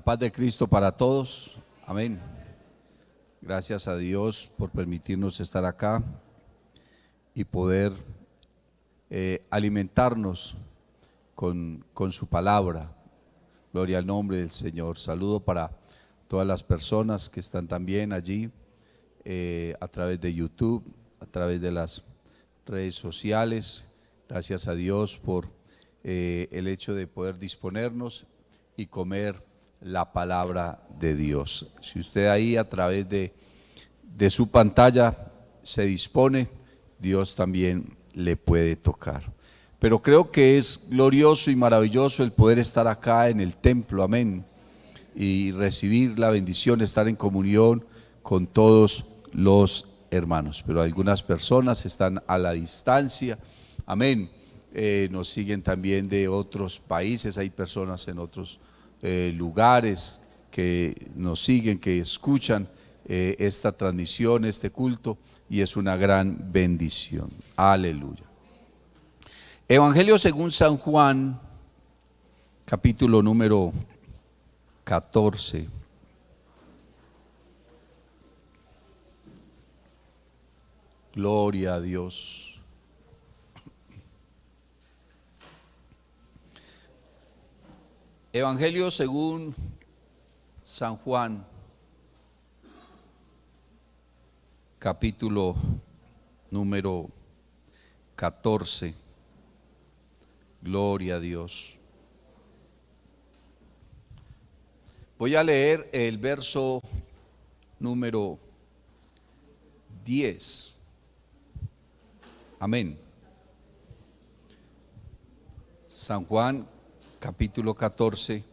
La paz de Cristo para todos. Amén. Gracias a Dios por permitirnos estar acá y poder alimentarnos con su palabra. Gloria al nombre del Señor. Saludo para todas las personas que están también allí a través de YouTube, a través de las redes sociales. Gracias a Dios por el hecho de poder disponernos y comer la palabra de Dios. Si usted ahí a través de su pantalla se dispone, Dios también le puede tocar. Pero creo que es glorioso y maravilloso el poder estar acá en el templo, amén, y recibir la bendición, estar en comunión con todos los hermanos. Pero algunas personas están a la distancia, amén. Nos siguen también de otros países, hay personas en otros lugares que nos siguen, que escuchan esta transmisión, este culto, y es una gran bendición. Aleluya. Evangelio según San Juan, capítulo número 14. Gloria a Dios. Evangelio según San Juan, capítulo número 14. Gloria a Dios. Voy a leer el verso número 10. Amén. San Juan, capítulo 14,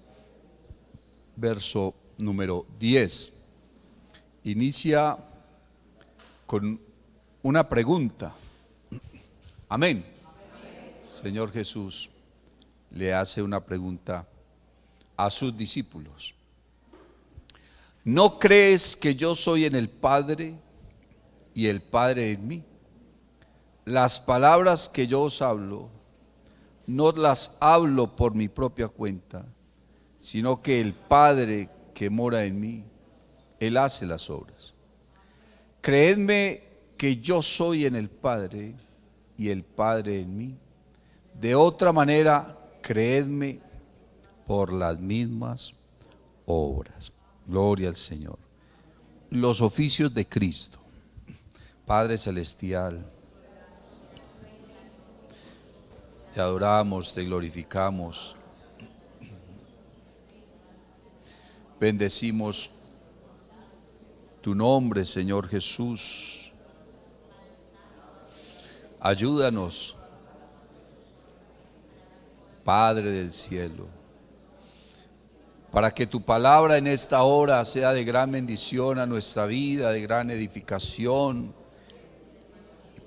verso número 10. Inicia con una pregunta. Amén. Señor Jesús le hace una pregunta a sus discípulos. ¿No crees que yo soy en el Padre y el Padre en mí? Las palabras que yo os hablo, no las hablo por mi propia cuenta, sino que el Padre que mora en mí, Él hace las obras. Creedme que yo soy en el Padre y el Padre en mí. De otra manera, creedme por las mismas obras. Gloria al Señor. Los oficios de Cristo. Padre Celestial, te adoramos, te glorificamos. Bendecimos tu nombre, Señor Jesús. Ayúdanos, Padre del cielo, para que tu palabra en esta hora sea de gran bendición a nuestra vida, de gran edificación.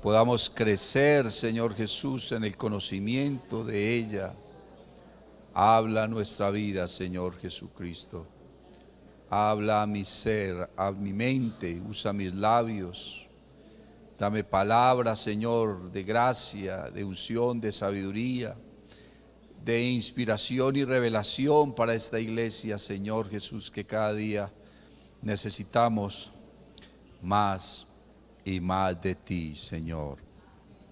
Podamos crecer, Señor Jesús, en el conocimiento de ella. Habla nuestra vida, Señor Jesucristo. Habla a mi ser, a mi mente, usa mis labios. Dame palabra, Señor, de gracia, de unción, de sabiduría, de inspiración y revelación para esta iglesia, Señor Jesús, que cada día necesitamos más y más de ti, Señor.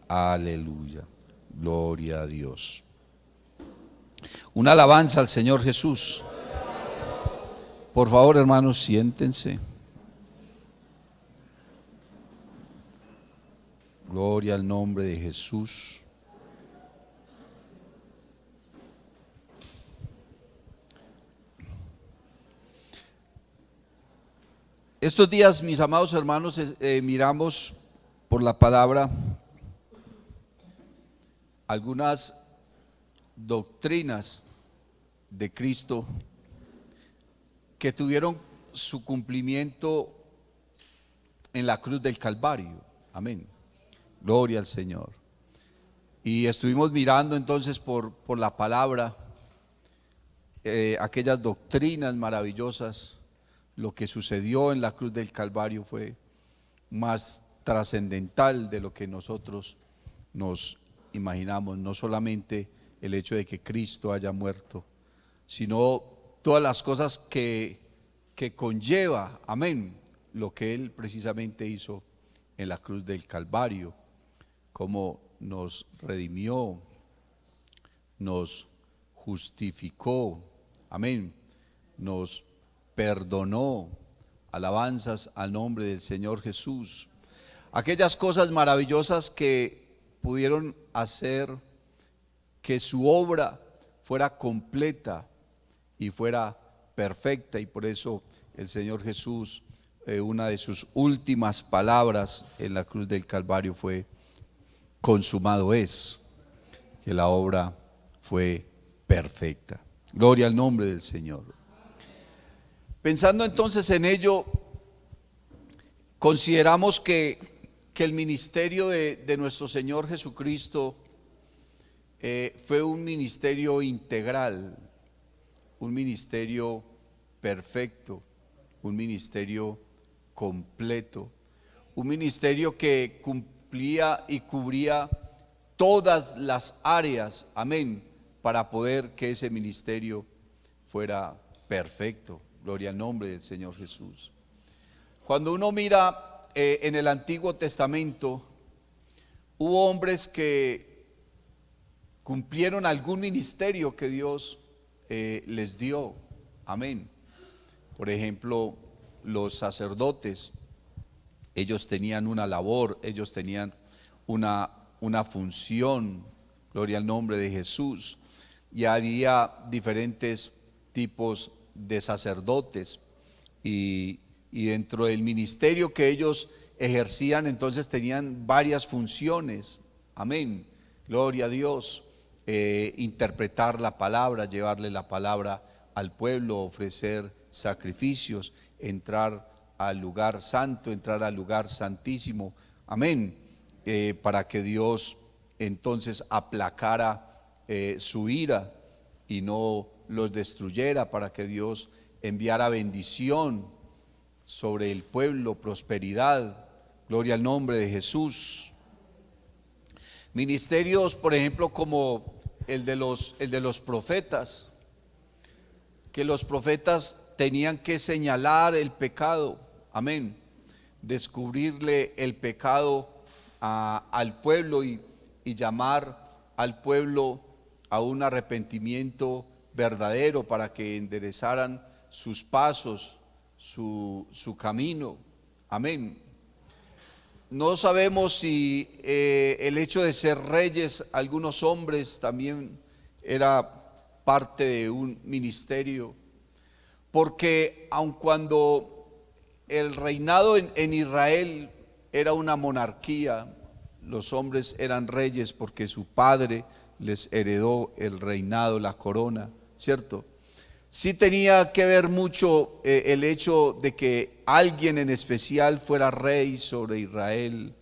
Aleluya. Gloria a Dios. Una alabanza al Señor Jesús. Por favor, hermanos, siéntense. Gloria al nombre de Jesús. Estos días, mis amados hermanos, miramos por la palabra algunas doctrinas de Cristo que tuvieron su cumplimiento en la cruz del Calvario. Amén. Gloria al Señor. Y estuvimos mirando entonces por la palabra aquellas doctrinas maravillosas. Lo que sucedió en la cruz del Calvario fue más trascendental de lo que nosotros nos imaginamos. No solamente el hecho de que Cristo haya muerto, sino todas las cosas que conlleva, amén, lo que Él precisamente hizo en la cruz del Calvario, cómo nos redimió, nos justificó, amén, nos perdonó. Alabanzas al nombre del Señor Jesús. Aquellas cosas maravillosas que pudieron hacer que su obra fuera completa y fuera perfecta, y por eso el Señor Jesús, una de sus últimas palabras en la cruz del Calvario fue: consumado es, que la obra fue perfecta. Gloria al nombre del Señor. Pensando entonces en ello, consideramos que el ministerio de nuestro Señor Jesucristo fue un ministerio integral, un ministerio perfecto, un ministerio completo, un ministerio que cumplía y cubría todas las áreas, amén, para poder que ese ministerio fuera perfecto. Gloria al nombre del Señor Jesús. Cuando uno mira en el Antiguo Testamento, hubo hombres que cumplieron algún ministerio que Dios les dio, amén. Por ejemplo, los sacerdotes, ellos tenían una labor, ellos tenían una función, gloria al nombre de Jesús, y había diferentes tipos de sacerdotes, y dentro del ministerio que ellos ejercían, entonces tenían varias funciones, amén, gloria a Dios. Interpretar la palabra, llevarle la palabra al pueblo, ofrecer sacrificios, entrar al lugar santo, entrar al lugar santísimo, amén, para que Dios entonces aplacara su ira y no los destruyera, para que Dios enviara bendición sobre el pueblo, prosperidad, gloria al nombre de Jesús. Ministerios, por ejemplo, como el de los profetas, que los profetas tenían que señalar el pecado, amén, descubrirle el pecado al pueblo y llamar al pueblo a un arrepentimiento verdadero para que enderezaran sus pasos, su camino, amén. No sabemos si el hecho de ser reyes, algunos hombres, también era parte de un ministerio, porque aun cuando el reinado en Israel era una monarquía, los hombres eran reyes porque su padre les heredó el reinado, la corona, ¿cierto? Sí tenía que ver mucho el hecho de que alguien en especial fuera rey sobre Israel,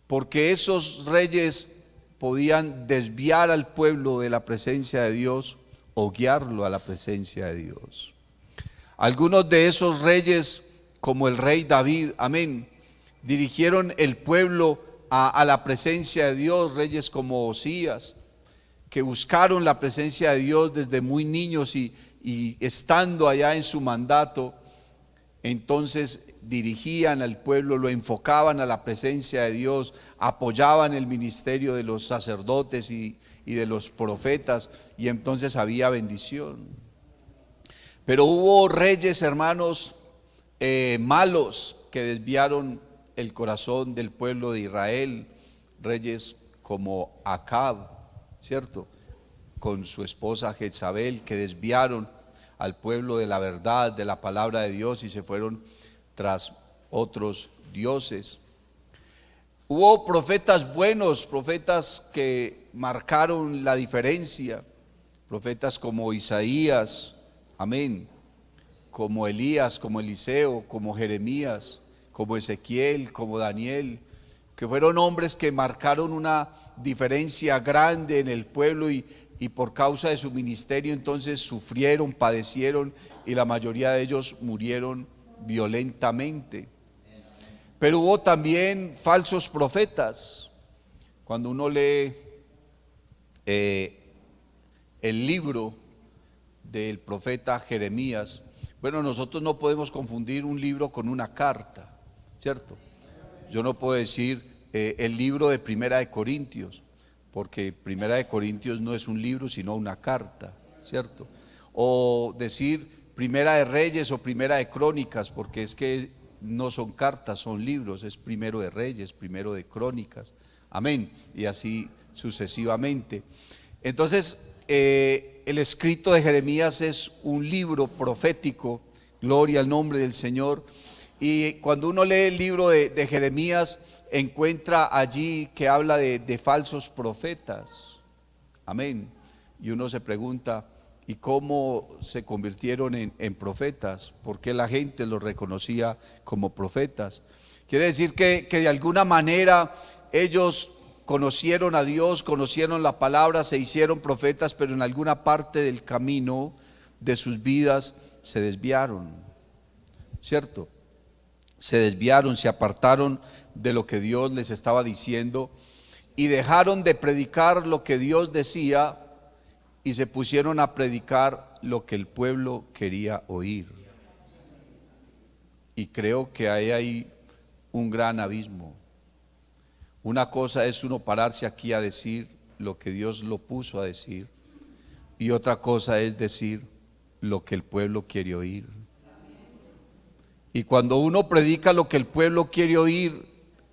porque esos reyes podían desviar al pueblo de la presencia de Dios o guiarlo a la presencia de Dios. Algunos de esos reyes, como el rey David, amén, dirigieron el pueblo a la presencia de Dios, reyes como Osías, que buscaron la presencia de Dios desde muy niños y estando allá en su mandato, entonces dirigían al pueblo, lo enfocaban a la presencia de Dios, apoyaban el ministerio de los sacerdotes y de los profetas, y entonces había bendición. Pero hubo reyes, hermanos, malos, que desviaron el corazón del pueblo de Israel, reyes como Acab, ¿cierto?, con su esposa Jezabel, que desviaron al pueblo de la verdad, de la palabra de Dios, y se fueron tras otros dioses. Hubo profetas buenos, profetas que marcaron la diferencia, profetas como Isaías, amén, como Elías, como Eliseo, como Jeremías, como Ezequiel, como Daniel, que fueron hombres que marcaron una diferencia grande en el pueblo y por causa de su ministerio entonces sufrieron, padecieron, y la mayoría de ellos murieron violentamente. Pero hubo también falsos profetas. Cuando uno lee el libro del profeta Jeremías. Bueno, nosotros no podemos confundir un libro con una carta, ¿cierto? Yo no puedo decir el libro de Primera de Corintios, porque Primera de Corintios no es un libro sino una carta, ¿cierto? O decir Primera de Reyes o Primera de Crónicas, porque es que no son cartas, son libros, es Primero de Reyes, Primero de Crónicas, amén, y así sucesivamente. Entonces, el escrito de Jeremías es un libro profético, gloria al nombre del Señor, y cuando uno lee el libro de Jeremías, encuentra allí que habla de falsos profetas, amén, y uno se pregunta, ¿y cómo se convirtieron en profetas? ¿Por qué la gente los reconocía como profetas? Quiere decir que de alguna manera ellos conocieron a Dios, conocieron la palabra, se hicieron profetas, pero en alguna parte del camino de sus vidas se desviaron, ¿cierto? Se desviaron, se apartaron de lo que Dios les estaba diciendo y dejaron de predicar lo que Dios decía y se pusieron a predicar lo que el pueblo quería oír. Y creo que ahí hay un gran abismo. Una cosa es uno pararse aquí a decir lo que Dios lo puso a decir, y otra cosa es decir lo que el pueblo quiere oír. Y cuando uno predica lo que el pueblo quiere oír,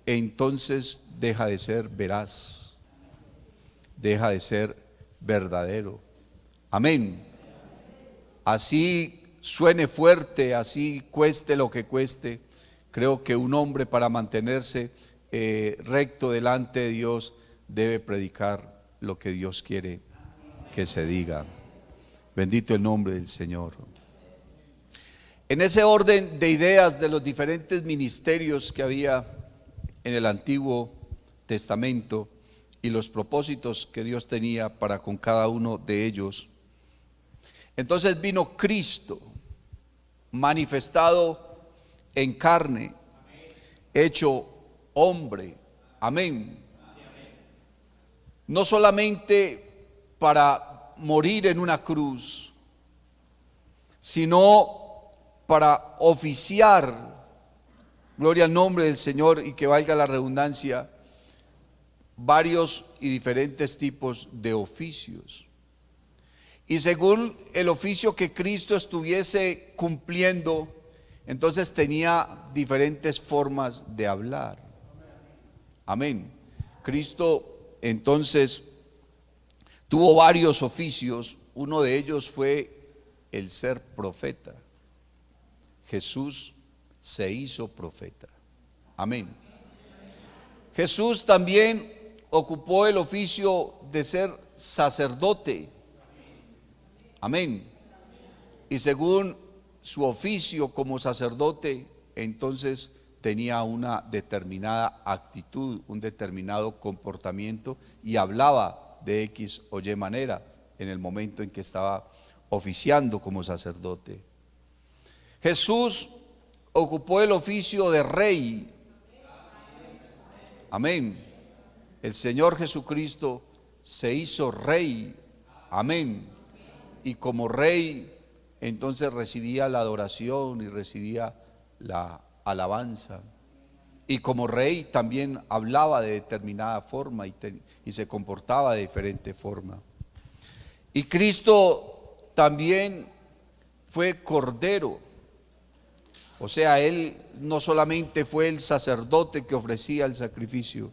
entonces deja de ser veraz, deja de ser verdadero. Amén. Así suene fuerte, así cueste lo que cueste, creo que un hombre para mantenerse recto delante de Dios debe predicar lo que Dios quiere que se diga. Bendito el nombre del Señor. En ese orden de ideas de los diferentes ministerios que había en el Antiguo Testamento y los propósitos que Dios tenía para con cada uno de ellos, entonces vino Cristo manifestado en carne, hecho hombre, amén. No solamente para morir en una cruz, sino para oficiar, gloria al nombre del Señor y que valga la redundancia, varios y diferentes tipos de oficios. Y según el oficio que Cristo estuviese cumpliendo, entonces tenía diferentes formas de hablar. Amén. Cristo entonces tuvo varios oficios, uno de ellos fue el ser profeta. Jesús se hizo profeta. Amén. Jesús también ocupó el oficio de ser sacerdote. Amén. Y según su oficio como sacerdote, entonces tenía una determinada actitud, un determinado comportamiento y hablaba de X o Y manera en el momento en que estaba oficiando como sacerdote. Jesús ocupó el oficio de rey. Amén. El Señor Jesucristo se hizo rey. Amén. Y como rey, entonces recibía la adoración y recibía la alabanza. Y como rey también hablaba de determinada forma y se comportaba de diferente forma. Y Cristo también fue cordero. O sea, Él no solamente fue el sacerdote que ofrecía el sacrificio,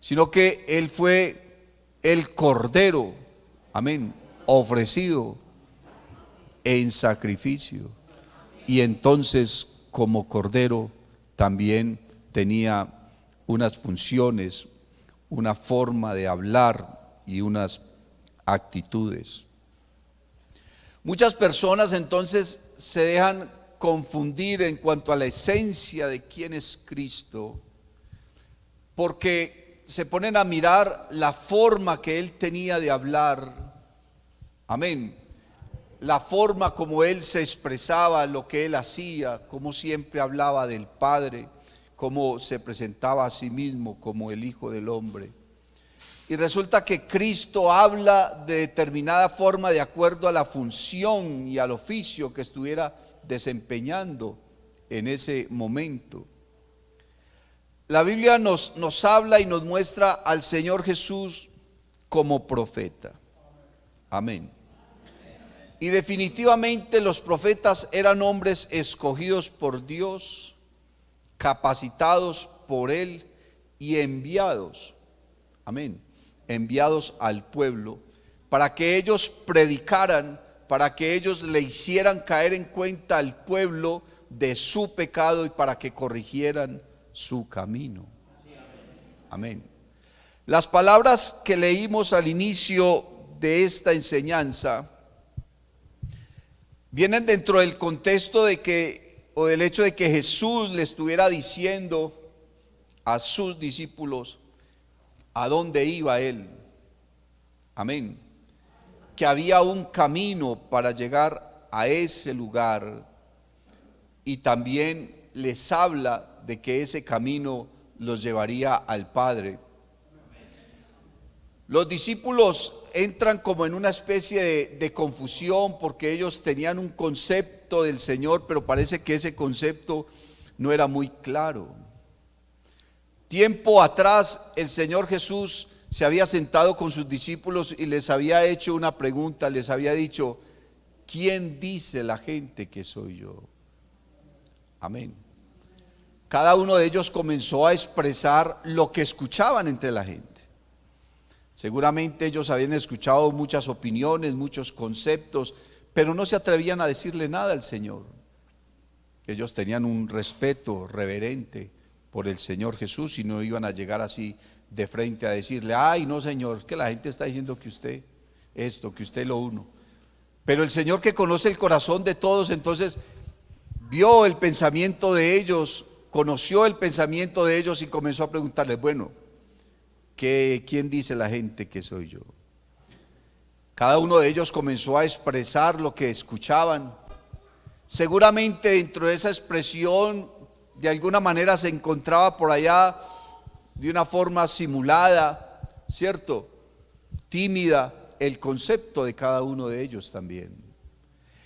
sino que Él fue el cordero, amén, ofrecido en sacrificio. Y entonces como cordero también tenía unas funciones, una forma de hablar y unas actitudes. Muchas personas entonces se dejan confundir en cuanto a la esencia de quién es Cristo, porque se ponen a mirar la forma que Él tenía de hablar, amén, la forma como Él se expresaba, lo que Él hacía, como siempre hablaba del Padre, cómo se presentaba a sí mismo como el Hijo del Hombre. Y resulta que Cristo habla de determinada forma de acuerdo a la función y al oficio que estuviera desempeñando en ese momento. La Biblia nos habla y nos muestra al Señor Jesús como profeta. Amén. Y definitivamente los profetas eran hombres escogidos por Dios, capacitados por Él y enviados. Amén. Enviados al pueblo para que ellos predicaran, para que ellos le hicieran caer en cuenta al pueblo de su pecado y para que corrigieran su camino. Amén. Las palabras que leímos al inicio de esta enseñanza vienen dentro del contexto de que, o del hecho de que Jesús le estuviera diciendo a sus discípulos a dónde iba Él. Amén. Que había un camino para llegar a ese lugar, y también les habla de que ese camino los llevaría al Padre. Los discípulos entran como en una especie de confusión porque ellos tenían un concepto del Señor, pero parece que ese concepto no era muy claro. Tiempo atrás el Señor Jesús se había sentado con sus discípulos y les había hecho una pregunta, les había dicho: ¿quién dice la gente que soy yo? Amén. Cada uno de ellos comenzó a expresar lo que escuchaban entre la gente. Seguramente ellos habían escuchado muchas opiniones, muchos conceptos, pero no se atrevían a decirle nada al Señor. Ellos tenían un respeto reverente por el Señor Jesús y no iban a llegar así de frente a decirle: ay, no, Señor, que la gente está diciendo que usted esto, que usted lo uno. Pero el Señor, que conoce el corazón de todos, entonces vio el pensamiento de ellos, conoció el pensamiento de ellos y comenzó a preguntarles: bueno, ¿quién dice la gente que soy yo? Cada uno de ellos comenzó a expresar lo que escuchaban. Seguramente dentro de esa expresión, de alguna manera se encontraba por allá, de una forma simulada, ¿cierto?, tímida, el concepto de cada uno de ellos también.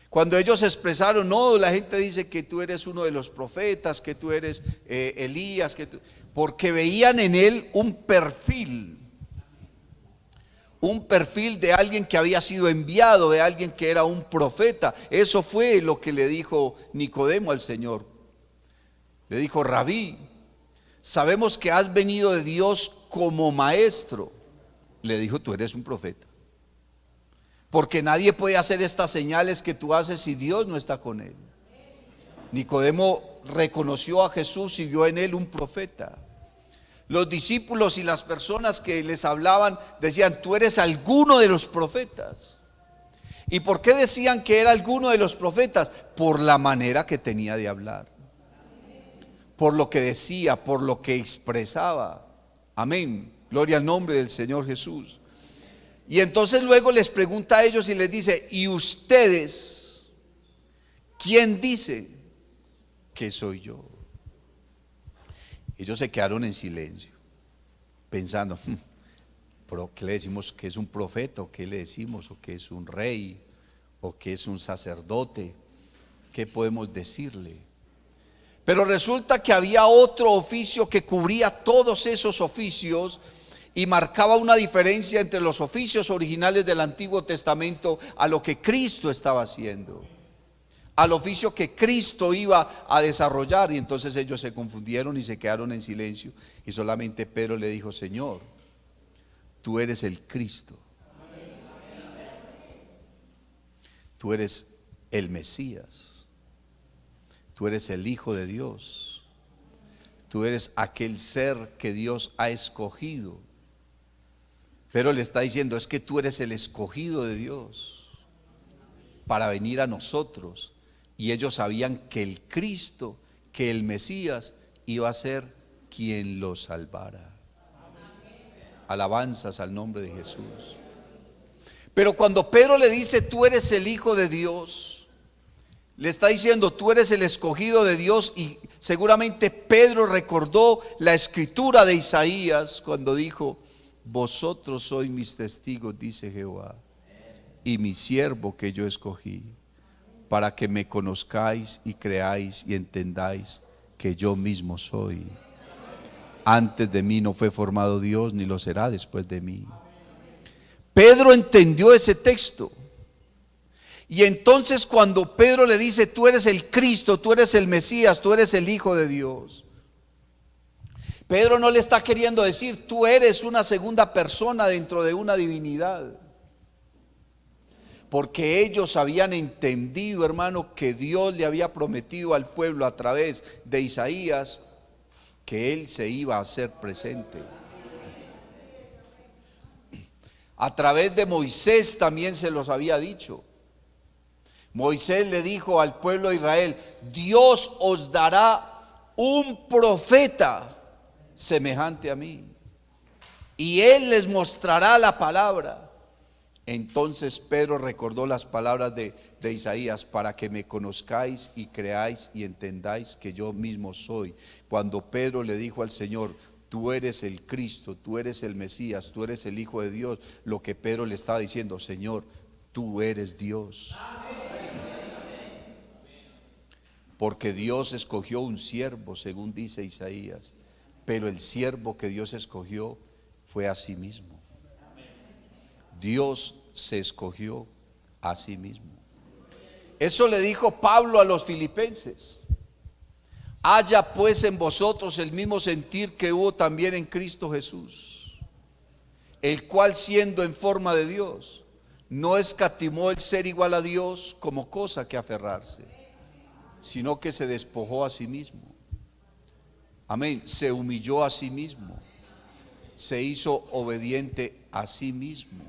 Cuando ellos expresaron: no, la gente dice que tú eres uno de los profetas, que tú eres Elías, porque veían en él un perfil de alguien que había sido enviado, de alguien que era un profeta. Eso fue lo que le dijo Nicodemo al Señor. Le dijo: Rabí, sabemos que has venido de Dios como maestro. Le dijo: tú eres un profeta, porque nadie puede hacer estas señales que tú haces si Dios no está con él. Nicodemo reconoció a Jesús y vio en él un profeta. Los discípulos y las personas que les hablaban decían: tú eres alguno de los profetas. ¿Y por qué decían que era alguno de los profetas? Por la manera que tenía de hablar, por lo que decía, por lo que expresaba. Amén, gloria al nombre del Señor Jesús. Y entonces luego les pregunta a ellos y les dice: ¿y ustedes quién dicen que soy yo? Ellos se quedaron en silencio, pensando: ¿pero qué le decimos? ¿Que es un profeta? ¿O qué le decimos? ¿O que es un rey? ¿O que es un sacerdote? ¿Qué podemos decirle? Pero resulta que había otro oficio que cubría todos esos oficios y marcaba una diferencia entre los oficios originales del Antiguo Testamento a lo que Cristo estaba haciendo, al oficio que Cristo iba a desarrollar. Y entonces ellos se confundieron y se quedaron en silencio, y solamente Pedro le dijo: Señor, tú eres el Cristo, tú eres el Mesías, tú eres el Hijo de Dios, tú eres aquel ser que Dios ha escogido. Pero le está diciendo: es que tú eres el escogido de Dios para venir a nosotros. Y ellos sabían que el Cristo, que el Mesías iba a ser quien los salvara. Alabanzas al nombre de Jesús. Pero cuando Pedro le dice: tú eres el Hijo de Dios, le está diciendo: tú eres el escogido de Dios. Y seguramente Pedro recordó la escritura de Isaías cuando dijo: vosotros sois mis testigos, dice Jehová, y mi siervo que yo escogí, para que me conozcáis y creáis y entendáis que yo mismo soy. Antes de mí no fue formado Dios, ni lo será después de mí. Pedro entendió ese texto. Y entonces cuando Pedro le dice, tú eres el Cristo, tú eres el Mesías, tú eres el Hijo de Dios, Pedro no le está queriendo decir, tú eres una segunda persona dentro de una divinidad. Porque ellos habían entendido, hermano, que Dios le había prometido al pueblo a través de Isaías que Él se iba a hacer presente. A través de Moisés también se los había dicho. Moisés le dijo al pueblo de Israel, Dios os dará un profeta semejante a mí, y Él les mostrará la palabra. Entonces Pedro recordó las palabras de Isaías, para que me conozcáis y creáis y entendáis que yo mismo soy. Cuando Pedro le dijo al Señor, tú eres el Cristo, tú eres el Mesías, tú eres el Hijo de Dios, lo que Pedro le estaba diciendo, Señor, tú eres Dios. Porque Dios escogió un siervo, según dice Isaías, pero el siervo que Dios escogió fue a sí mismo. Dios se escogió a sí mismo. Eso le dijo Pablo a los filipenses. Haya pues en vosotros el mismo sentir que hubo también en Cristo Jesús, el cual siendo en forma de Dios, no escatimó el ser igual a Dios como cosa que aferrarse, sino que se despojó a sí mismo. Amén. Se humilló a sí mismo, se hizo obediente a sí mismo.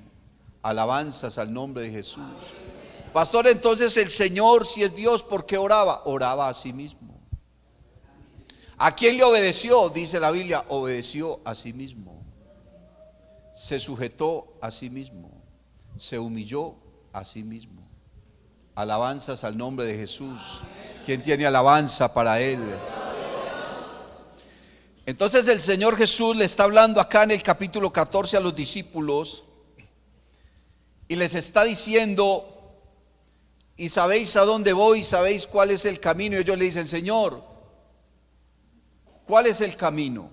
Alabanzas al nombre de Jesús. Pastor, entonces el Señor, si es Dios, ¿por qué oraba? Oraba a sí mismo. ¿A quién le obedeció? Dice la Biblia, obedeció a sí mismo. Se sujetó a sí mismo, se humilló a sí mismo. Alabanzas al nombre de Jesús. ¿Quién tiene alabanza para Él? Entonces el Señor Jesús le está hablando acá en el capítulo 14 a los discípulos y les está diciendo, y sabéis a dónde voy, sabéis cuál es el camino. Y ellos le dicen, Señor, ¿cuál es el camino?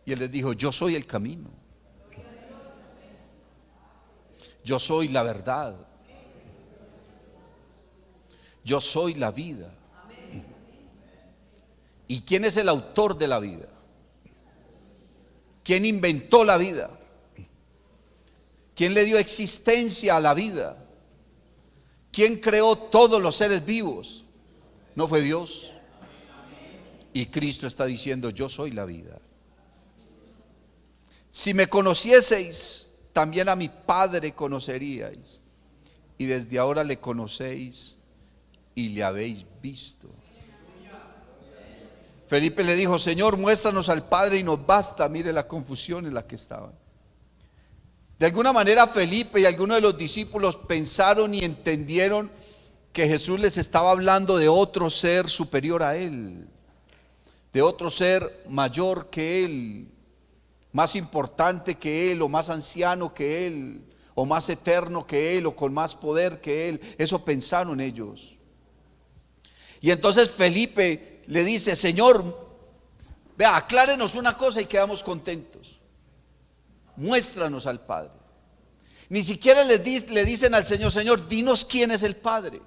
Y Él les dijo, yo soy el camino, yo soy la verdad, yo soy la vida. ¿Y quién es el autor de la vida? ¿Quién inventó la vida? ¿Quién le dio existencia a la vida? ¿Quién creó todos los seres vivos? ¿No fue Dios? Y Cristo está diciendo, yo soy la vida. Si me conocieseis, también a mi Padre conoceríais, y desde ahora le conocéis y le habéis visto. Felipe le dijo, Señor, muéstranos al Padre y nos basta. Mire la confusión en la que estaban. De alguna manera Felipe y algunos de los discípulos pensaron y entendieron que Jesús les estaba hablando de otro ser superior a Él, de otro ser mayor que Él, más importante que Él, o más anciano que Él, o más eterno que Él, o con más poder que Él. Eso pensaron ellos. Y entonces Felipe le dice, Señor, vea, aclárenos una cosa y quedamos contentos. Muéstranos al Padre. Ni siquiera le dicen al Señor, Señor, dinos quién es el Padre,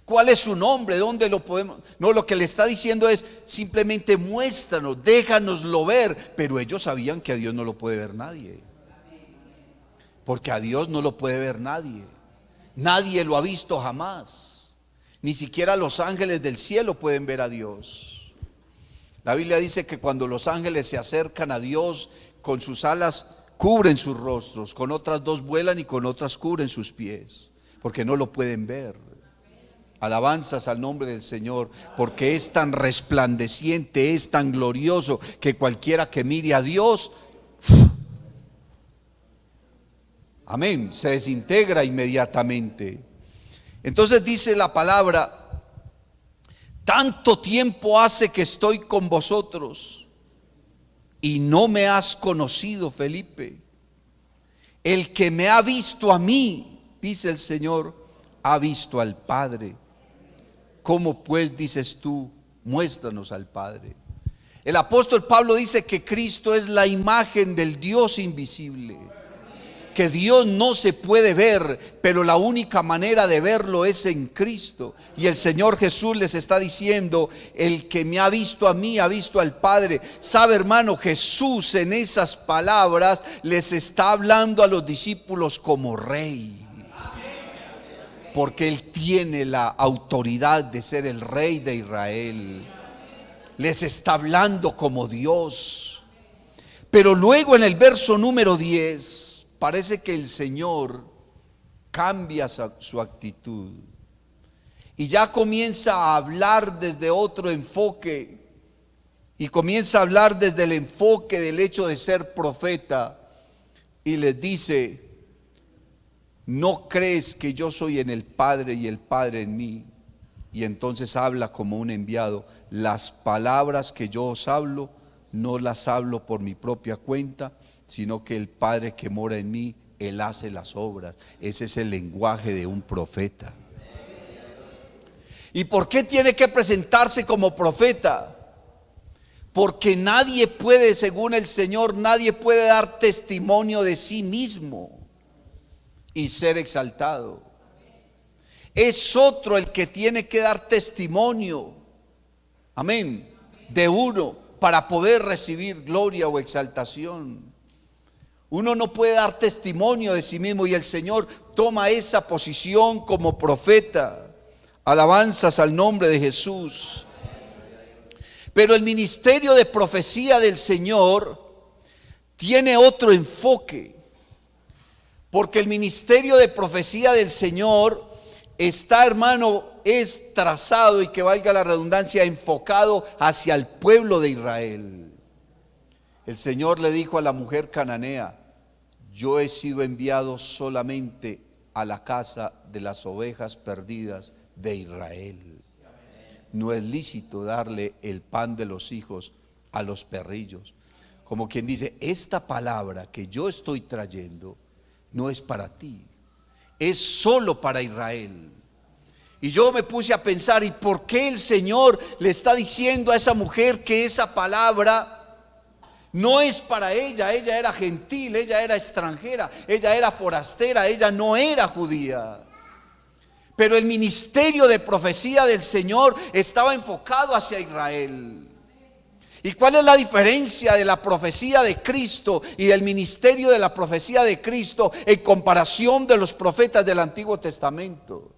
cuál es su nombre, dónde lo podemos. No, lo que le está diciendo es simplemente muéstranos, déjanoslo ver. Pero ellos sabían que a Dios no lo puede ver nadie, porque a Dios no lo puede ver nadie. Nadie lo ha visto jamás. Ni siquiera los ángeles del cielo pueden ver a Dios. La Biblia dice que cuando los ángeles se acercan a Dios, con sus alas cubren sus rostros, con otras dos vuelan y con otras cubren sus pies, porque no lo pueden ver. Alabanzas al nombre del Señor, porque es tan resplandeciente, es tan glorioso, que cualquiera que mire a Dios, amén, se desintegra inmediatamente. Entonces dice la palabra, tanto tiempo hace que estoy con vosotros y no me has conocido, Felipe. El que me ha visto a mí, dice el Señor, ha visto al Padre. ¿Cómo pues dices tú, muéstranos al Padre? El apóstol Pablo dice que Cristo es la imagen del Dios invisible, que Dios no se puede ver, pero la única manera de verlo es en Cristo. Y el Señor Jesús les está diciendo: el que me ha visto a mí, ha visto al Padre. Sabe, hermano, Jesús en esas palabras les está hablando a los discípulos como rey, porque Él tiene la autoridad de ser el rey de Israel. Les está hablando como Dios. Pero luego en el verso número 10 parece que el Señor cambia su actitud y ya comienza a hablar desde otro enfoque, y comienza a hablar desde el enfoque del hecho de ser profeta, y les dice: ¿no crees que yo soy en el Padre y el Padre en mí? Y entonces habla como un enviado: las palabras que yo os hablo, no las hablo por mi propia cuenta, sino que el Padre que mora en mí, Él hace las obras. Ese es el lenguaje de un profeta. ¿Y por qué tiene que presentarse como profeta? Porque nadie puede, según el Señor, nadie puede dar testimonio de sí mismo y ser exaltado. Es otro el que tiene que dar testimonio, amén, de uno para poder recibir gloria o exaltación. Uno no puede dar testimonio de sí mismo, y el Señor toma esa posición como profeta. Alabanzas al nombre de Jesús. Pero el ministerio de profecía del Señor tiene otro enfoque, porque el ministerio de profecía del Señor está, hermano, es trazado, y que valga la redundancia, enfocado hacia el pueblo de Israel. El Señor le dijo a la mujer cananea: yo he sido enviado solamente a la casa de las ovejas perdidas de Israel. No es lícito darle el pan de los hijos a los perrillos. Como quien dice: esta palabra que yo estoy trayendo no es para ti, es solo para Israel. Y yo me puse a pensar: ¿y por qué el Señor le está diciendo a esa mujer que esa palabra no es para ella? Ella era gentil, ella era extranjera, ella era forastera, ella no era judía. Pero el ministerio de profecía del Señor estaba enfocado hacia Israel. ¿Y cuál es la diferencia de la profecía de Cristo y del ministerio de la profecía de Cristo en comparación de los profetas del Antiguo Testamento?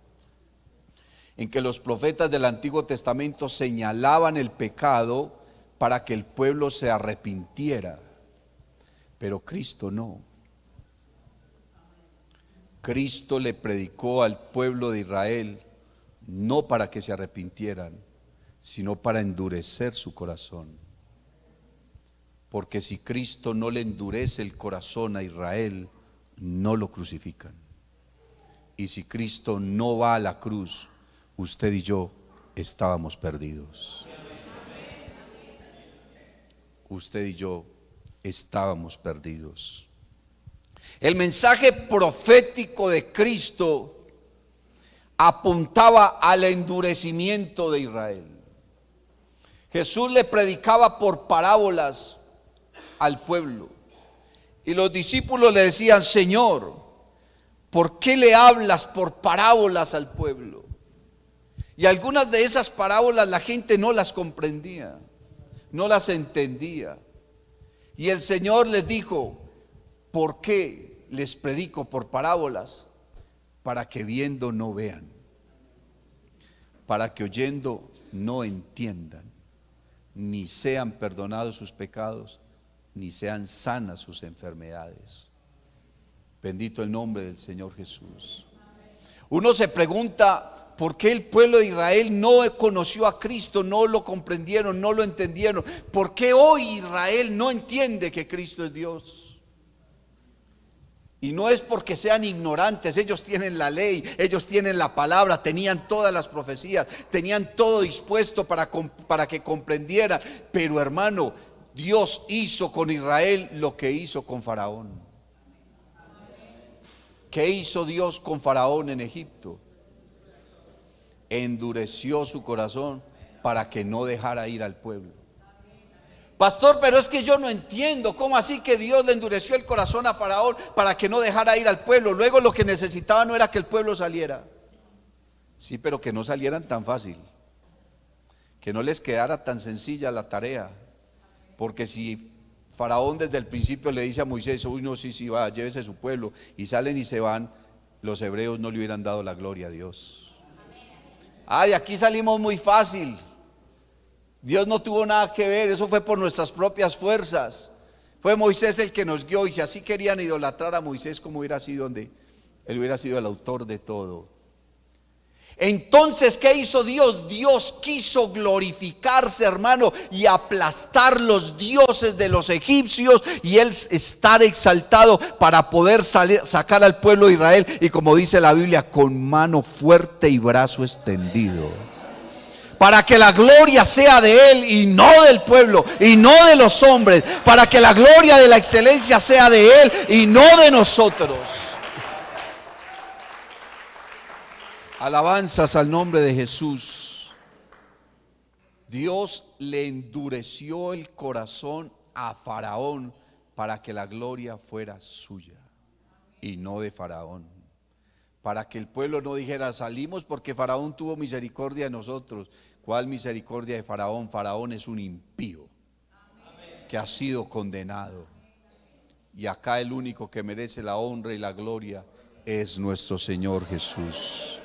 En que los profetas del Antiguo Testamento señalaban el pecado para que el pueblo se arrepintiera, pero Cristo no. Cristo le predicó al pueblo de Israel no para que se arrepintieran, sino para endurecer su corazón. Porque si Cristo no le endurece el corazón a Israel, no lo crucifican. Y si Cristo no va a la cruz, usted y yo estábamos perdidos. Usted y yo estábamos perdidos. El mensaje profético de Cristo apuntaba al endurecimiento de Israel. Jesús le predicaba por parábolas al pueblo, y los discípulos le decían: Señor, ¿por qué le hablas por parábolas al pueblo? Y algunas de esas parábolas la gente no las comprendía, no las entendía. Y el Señor les dijo: ¿por qué les predico por parábolas? Para que viendo no vean, para que oyendo no entiendan, ni sean perdonados sus pecados, ni sean sanas sus enfermedades. Bendito el nombre del Señor Jesús. Uno se pregunta: ¿por qué el pueblo de Israel no conoció a Cristo? No lo comprendieron, no lo entendieron. ¿Por qué hoy Israel no entiende que Cristo es Dios? Y no es porque sean ignorantes, ellos tienen la ley, ellos tienen la palabra, tenían todas las profecías, tenían todo dispuesto para que comprendieran. Pero hermano, Dios hizo con Israel lo que hizo con Faraón. ¿Qué hizo Dios con Faraón en Egipto? Endureció su corazón para que no dejara ir al pueblo. Pastor, pero es que yo no entiendo, ¿cómo así que Dios le endureció el corazón a Faraón para que no dejara ir al pueblo? Luego lo que necesitaba no era que el pueblo saliera. Sí, pero que no salieran tan fácil, que no les quedara tan sencilla la tarea. Porque si Faraón desde el principio le dice a Moisés, uy no, sí, va, llévese su pueblo, y salen y se van, los hebreos no le hubieran dado la gloria a Dios. De aquí salimos muy fácil. Dios no tuvo nada que ver, eso fue por nuestras propias fuerzas. Fue Moisés el que nos guió, y si así querían idolatrar a Moisés, como hubiera sido donde él hubiera sido el autor de todo. Entonces, ¿qué hizo Dios? Dios quiso glorificarse, hermano, y aplastar los dioses de los egipcios, y él estar exaltado para poder sacar al pueblo de Israel, y como dice la Biblia, con mano fuerte y brazo extendido, para que la gloria sea de él y no del pueblo y no de los hombres, para que la gloria de la excelencia sea de él y no de nosotros. Alabanzas al nombre de Jesús. Dios le endureció el corazón a Faraón para que la gloria fuera suya y no de Faraón. Para que el pueblo no dijera, salimos porque Faraón tuvo misericordia de nosotros. ¿Cuál misericordia de Faraón? Faraón es un impío que ha sido condenado. Y acá el único que merece la honra y la gloria es nuestro Señor Jesús.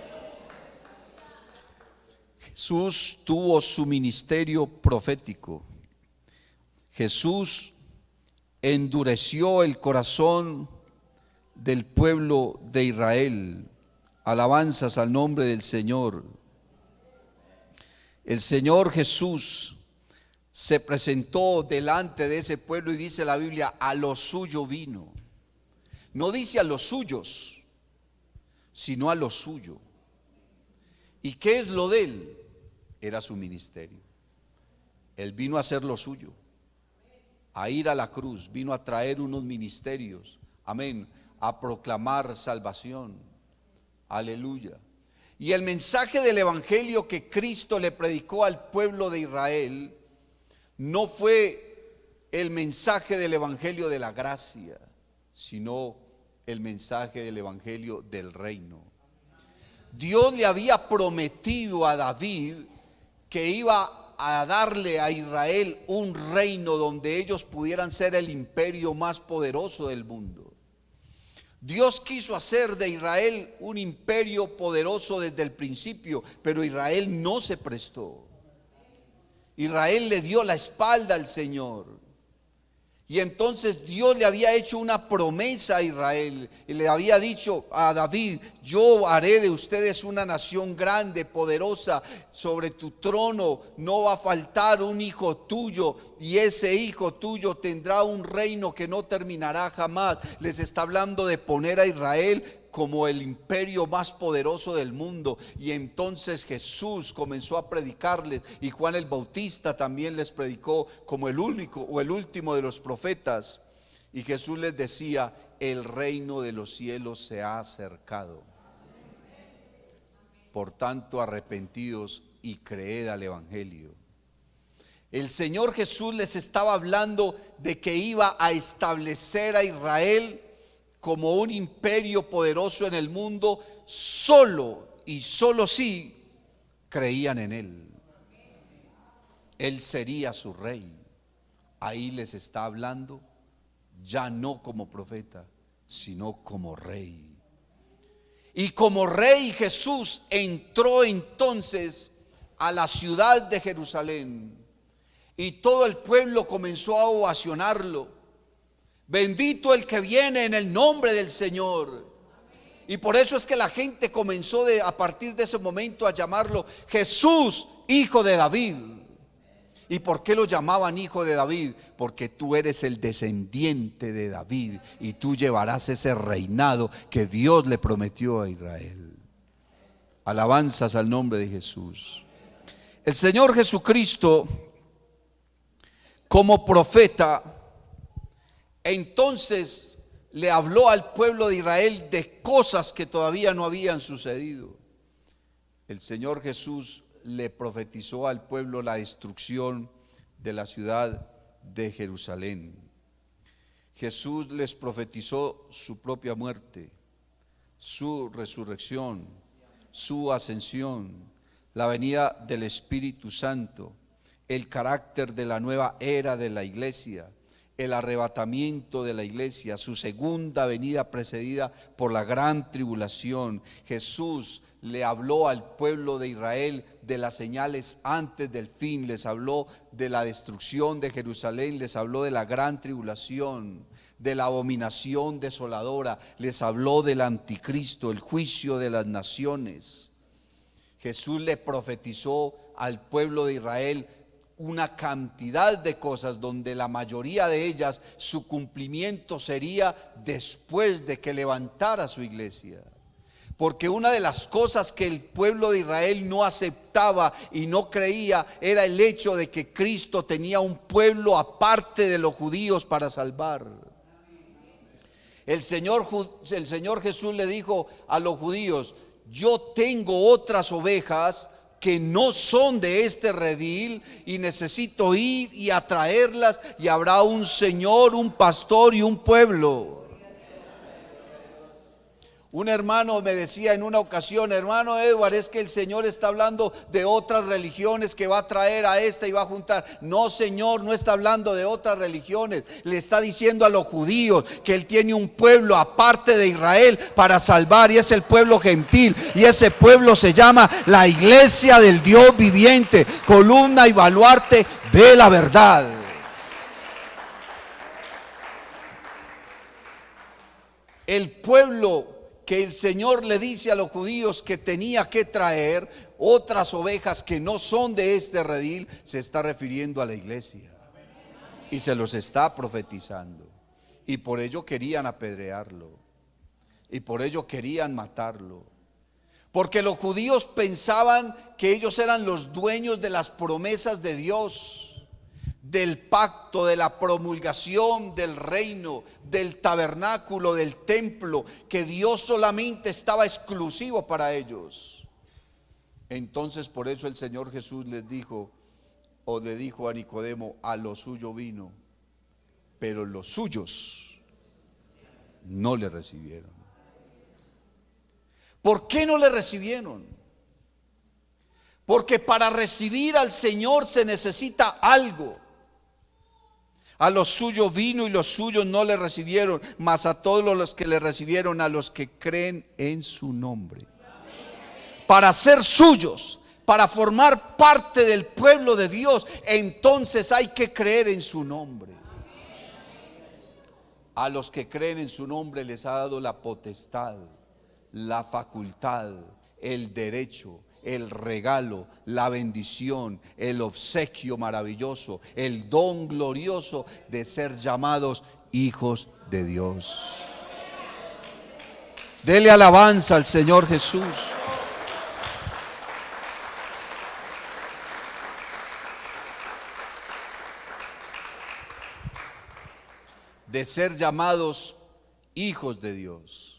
Jesús tuvo su ministerio profético. Jesús endureció el corazón del pueblo de Israel. Alabanzas al nombre del Señor. El Señor Jesús se presentó delante de ese pueblo y dice la Biblia, a lo suyo vino. No dice a los suyos, sino a lo suyo. ¿Y qué es lo de él? Era su ministerio. Él vino a hacer lo suyo, a ir a la cruz, vino a traer unos ministerios, amén, a proclamar salvación, aleluya. Y el mensaje del evangelio que Cristo le predicó al pueblo de Israel no fue el mensaje del evangelio de la gracia, sino el mensaje del evangelio del reino. Dios le había prometido a David que iba a darle a Israel un reino donde ellos pudieran ser el imperio más poderoso del mundo. Dios quiso hacer de Israel un imperio poderoso desde el principio, pero Israel no se prestó. Israel le dio la espalda al Señor. Y entonces Dios le había hecho una promesa a Israel y le había dicho a David, yo haré de ustedes una nación grande, poderosa, sobre tu trono no va a faltar un hijo tuyo y ese hijo tuyo tendrá un reino que no terminará jamás. Les está hablando de poner a Israel como el imperio más poderoso del mundo. Y entonces Jesús comenzó a predicarles, y Juan el Bautista también les predicó como el único o el último de los profetas. Y Jesús les decía, el reino de los cielos se ha acercado. Por tanto, arrepentidos y creed al evangelio. El Señor Jesús les estaba hablando de que iba a establecer a Israel como un imperio poderoso en el mundo, solo y solo si creían en Él. Él sería su rey. Ahí les está hablando ya no como profeta, sino como rey. Y como rey Jesús entró entonces a la ciudad de Jerusalén y todo el pueblo comenzó a ovacionarlo. Bendito el que viene en el nombre del Señor. Y por eso es que la gente comenzó a partir de ese momento a llamarlo Jesús, hijo de David. ¿Y por qué lo llamaban hijo de David? Porque tú eres el descendiente de David y tú llevarás ese reinado que Dios le prometió a Israel. Alabanzas al nombre de Jesús. El Señor Jesucristo como profeta, entonces le habló al pueblo de Israel de cosas que todavía no habían sucedido. El Señor Jesús le profetizó al pueblo la destrucción de la ciudad de Jerusalén. Jesús les profetizó su propia muerte, su resurrección, su ascensión, la venida del Espíritu Santo, el carácter de la nueva era de la iglesia, el arrebatamiento de la iglesia, su segunda venida precedida por la gran tribulación. Jesús le habló al pueblo de Israel de las señales antes del fin, les habló de la destrucción de Jerusalén, les habló de la gran tribulación, de la abominación desoladora, les habló del anticristo, el juicio de las naciones. Jesús le profetizó al pueblo de Israel una cantidad de cosas donde la mayoría de ellas su cumplimiento sería después de que levantara su iglesia. Porque una de las cosas que el pueblo de Israel no aceptaba y no creía era el hecho de que Cristo tenía un pueblo aparte de los judíos para salvar. El Señor Jesús le dijo a los judíos: yo tengo otras ovejas que no son de este redil y necesito ir y atraerlas, y habrá un Señor, un pastor y un pueblo. Un hermano me decía en una ocasión: hermano Edward, es que el Señor está hablando de otras religiones que va a traer a esta y va a juntar. No, Señor, no está hablando de otras religiones. Le está diciendo a los judíos que Él tiene un pueblo aparte de Israel para salvar, y es el pueblo gentil, y ese pueblo se llama la iglesia del Dios viviente, columna y baluarte de la verdad. El pueblo que el Señor le dice a los judíos que tenía que traer otras ovejas que no son de este redil, se está refiriendo a la iglesia y se los está profetizando. Y por ello querían apedrearlo, y por ello querían matarlo, porque los judíos pensaban que ellos eran los dueños de las promesas de Dios, del pacto, de la promulgación del reino, del tabernáculo, del templo, que Dios solamente estaba exclusivo para ellos. Entonces por eso el Señor Jesús les dijo, o le dijo a Nicodemo: a lo suyo vino, pero los suyos no le recibieron. ¿Por qué no le recibieron? Porque para recibir al Señor se necesita algo. A los suyos vino y los suyos no le recibieron, mas a todos los que le recibieron, a los que creen en su nombre. Para ser suyos, para formar parte del pueblo de Dios, entonces hay que creer en su nombre. A los que creen en su nombre les ha dado la potestad, la facultad, el derecho, el regalo, la bendición, el obsequio maravilloso, el don glorioso de ser llamados hijos de Dios. Dele alabanza al Señor Jesús. De ser llamados hijos de Dios.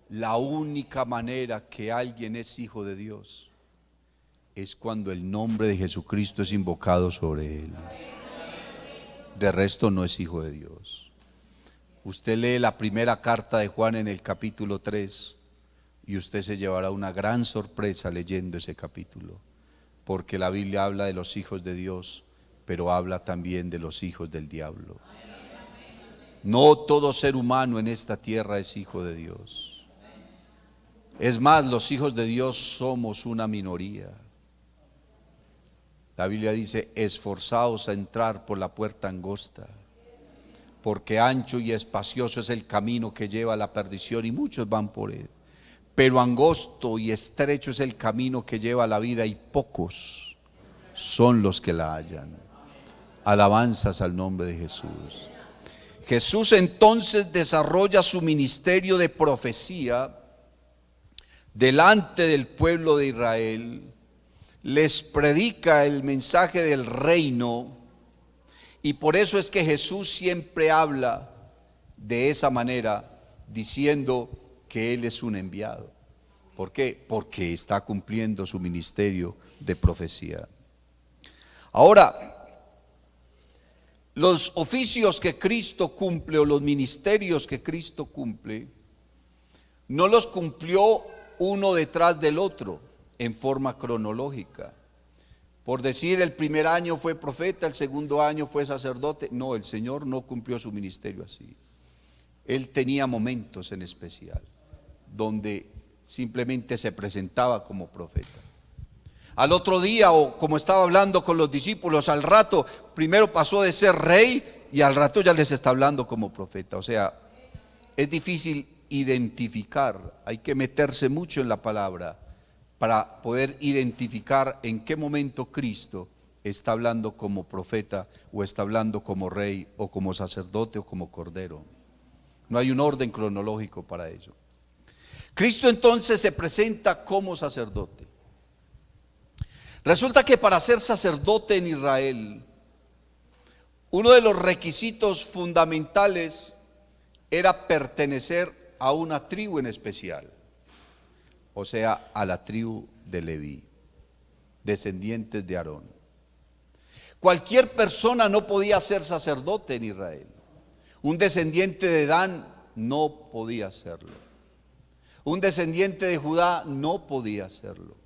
La única manera que alguien es hijo de Dios es cuando el nombre de Jesucristo es invocado sobre él. De resto no es hijo de Dios. Usted lee la primera carta de Juan en el capítulo 3 y usted se llevará una gran sorpresa leyendo ese capítulo, porque la Biblia habla de los hijos de Dios, pero habla también de los hijos del diablo. No todo ser humano en esta tierra es hijo de Dios. Es más, los hijos de Dios somos una minoría. La Biblia dice: esforzaos a entrar por la puerta angosta, porque ancho y espacioso es el camino que lleva a la perdición, y muchos van por él. Pero angosto y estrecho es el camino que lleva a la vida, y pocos son los que la hallan. Alabanzas al nombre de Jesús. Jesús entonces desarrolla su ministerio de profecía delante del pueblo de Israel, les predica el mensaje del reino Y por eso es que Jesús siempre habla de esa manera, diciendo que Él es un enviado. ¿Por qué? Porque está cumpliendo su ministerio de profecía. Ahora, los oficios que Cristo cumple o los ministerios que Cristo cumple, no los cumplió uno detrás del otro en forma cronológica. Por decir, el primer año fue profeta, el segundo año fue sacerdote. No, el Señor no cumplió su ministerio así. Él tenía momentos en especial donde simplemente se presentaba como profeta. Al otro día, o como estaba hablando con los discípulos, al rato primero pasó de ser rey y al rato ya les está hablando como profeta. O sea, es difícil identificar, hay que meterse mucho en la palabra para poder identificar en qué momento Cristo está hablando como profeta o está hablando como rey o como sacerdote o como cordero. No hay un orden cronológico para ello. Cristo entonces se presenta como sacerdote. Resulta que para ser sacerdote en Israel, uno de los requisitos fundamentales era pertenecer a una tribu en especial, o sea, a la tribu de Leví, descendientes de Aarón. Cualquier persona no podía ser sacerdote en Israel. Un descendiente de Dan no podía serlo. Un descendiente de Judá no podía serlo.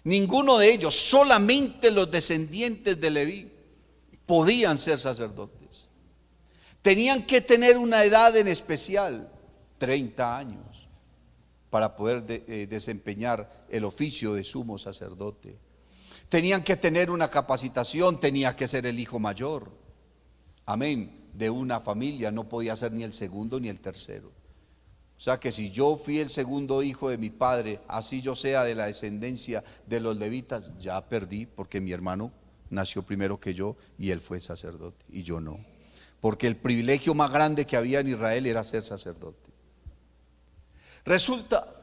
Ninguno de ellos, solamente los descendientes de Leví podían ser sacerdotes. Tenían que tener una edad en especial, 30 años, para poder desempeñar el oficio de sumo sacerdote. Tenían que tener una capacitación, tenía que ser el hijo mayor, amén, de una familia, no podía ser ni el segundo ni el tercero. O sea que si yo fui el segundo hijo de mi padre, así yo sea de la descendencia de los levitas, ya perdí, porque mi hermano nació primero que yo y él fue sacerdote y yo no. Porque el privilegio más grande que había en Israel era ser sacerdote. Resulta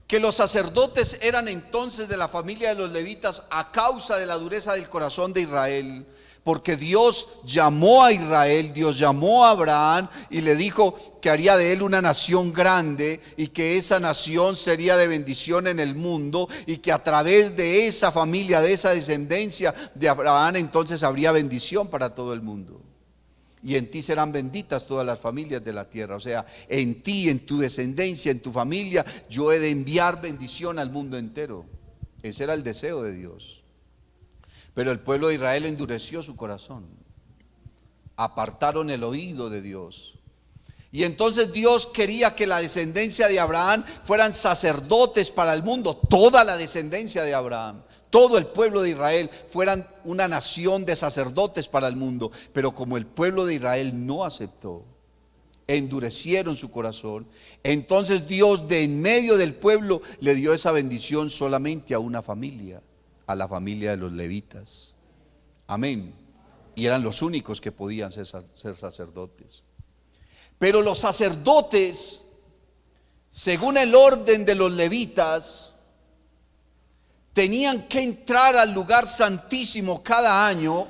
que los sacerdotes eran entonces de la familia de los levitas a causa de la dureza del corazón de Israel, porque Dios llamó a Israel, Dios llamó a Abraham y le dijo que haría de él una nación grande y que esa nación sería de bendición en el mundo y que a través de esa familia, de esa descendencia de Abraham, entonces habría bendición para todo el mundo. Y en ti serán benditas todas las familias de la tierra. O sea, en ti, en tu descendencia, en tu familia, yo he de enviar bendición al mundo entero. Ese era el deseo de Dios. Pero el pueblo de Israel endureció su corazón. Apartaron el oído de Dios. Y entonces Dios quería que la descendencia de Abraham fueran sacerdotes para el mundo. Toda la descendencia de Abraham, todo el pueblo de Israel fueran una nación de sacerdotes para el mundo. Pero como el pueblo de Israel no aceptó, endurecieron su corazón, entonces Dios de en medio del pueblo le dio esa bendición solamente a una familia, a la familia de los levitas. Amén. Y eran los únicos que podían ser sacerdotes. Pero los sacerdotes, según el orden de los levitas, tenían que entrar al lugar santísimo cada año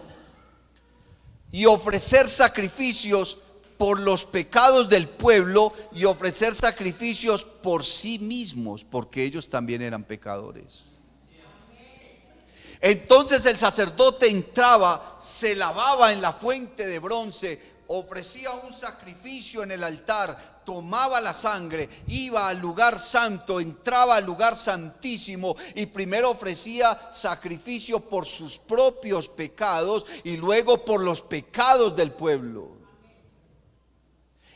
y ofrecer sacrificios por los pecados del pueblo y ofrecer sacrificios por sí mismos, porque ellos también eran pecadores. Entonces el sacerdote entraba, se lavaba en la fuente de bronce, ofrecía un sacrificio en el altar, tomaba la sangre, iba al lugar santo, entraba al lugar santísimo y primero ofrecía sacrificio por sus propios pecados y luego por los pecados del pueblo.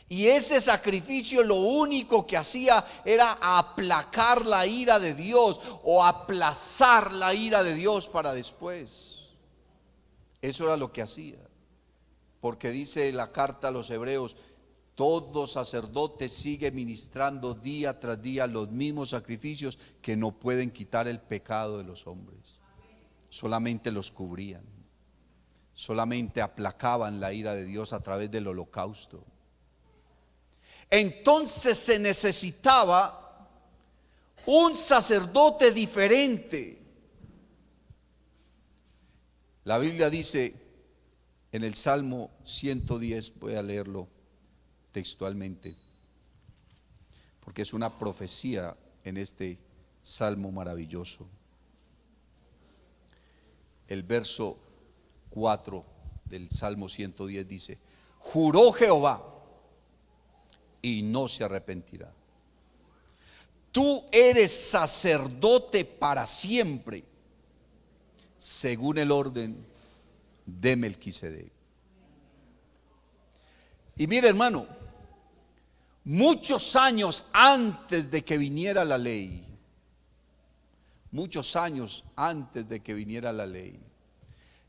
Y ese sacrificio lo único que hacía era aplacar la ira de Dios o aplazar la ira de Dios para después. Eso era lo que hacía. Porque dice la carta a los hebreos, todo sacerdote sigue ministrando día tras día los mismos sacrificios que no pueden quitar el pecado de los hombres. Solamente los cubrían. Solamente aplacaban la ira de Dios a través del holocausto. Entonces se necesitaba un sacerdote diferente. La Biblia dice En el Salmo 110, voy a leerlo textualmente, porque es una profecía en este Salmo maravilloso. El verso 4 del Salmo 110 dice: juró Jehová y no se arrepentirá. Tú eres sacerdote para siempre, según el orden de Melquisedec. Y mire, hermano, muchos años antes de que viniera la ley,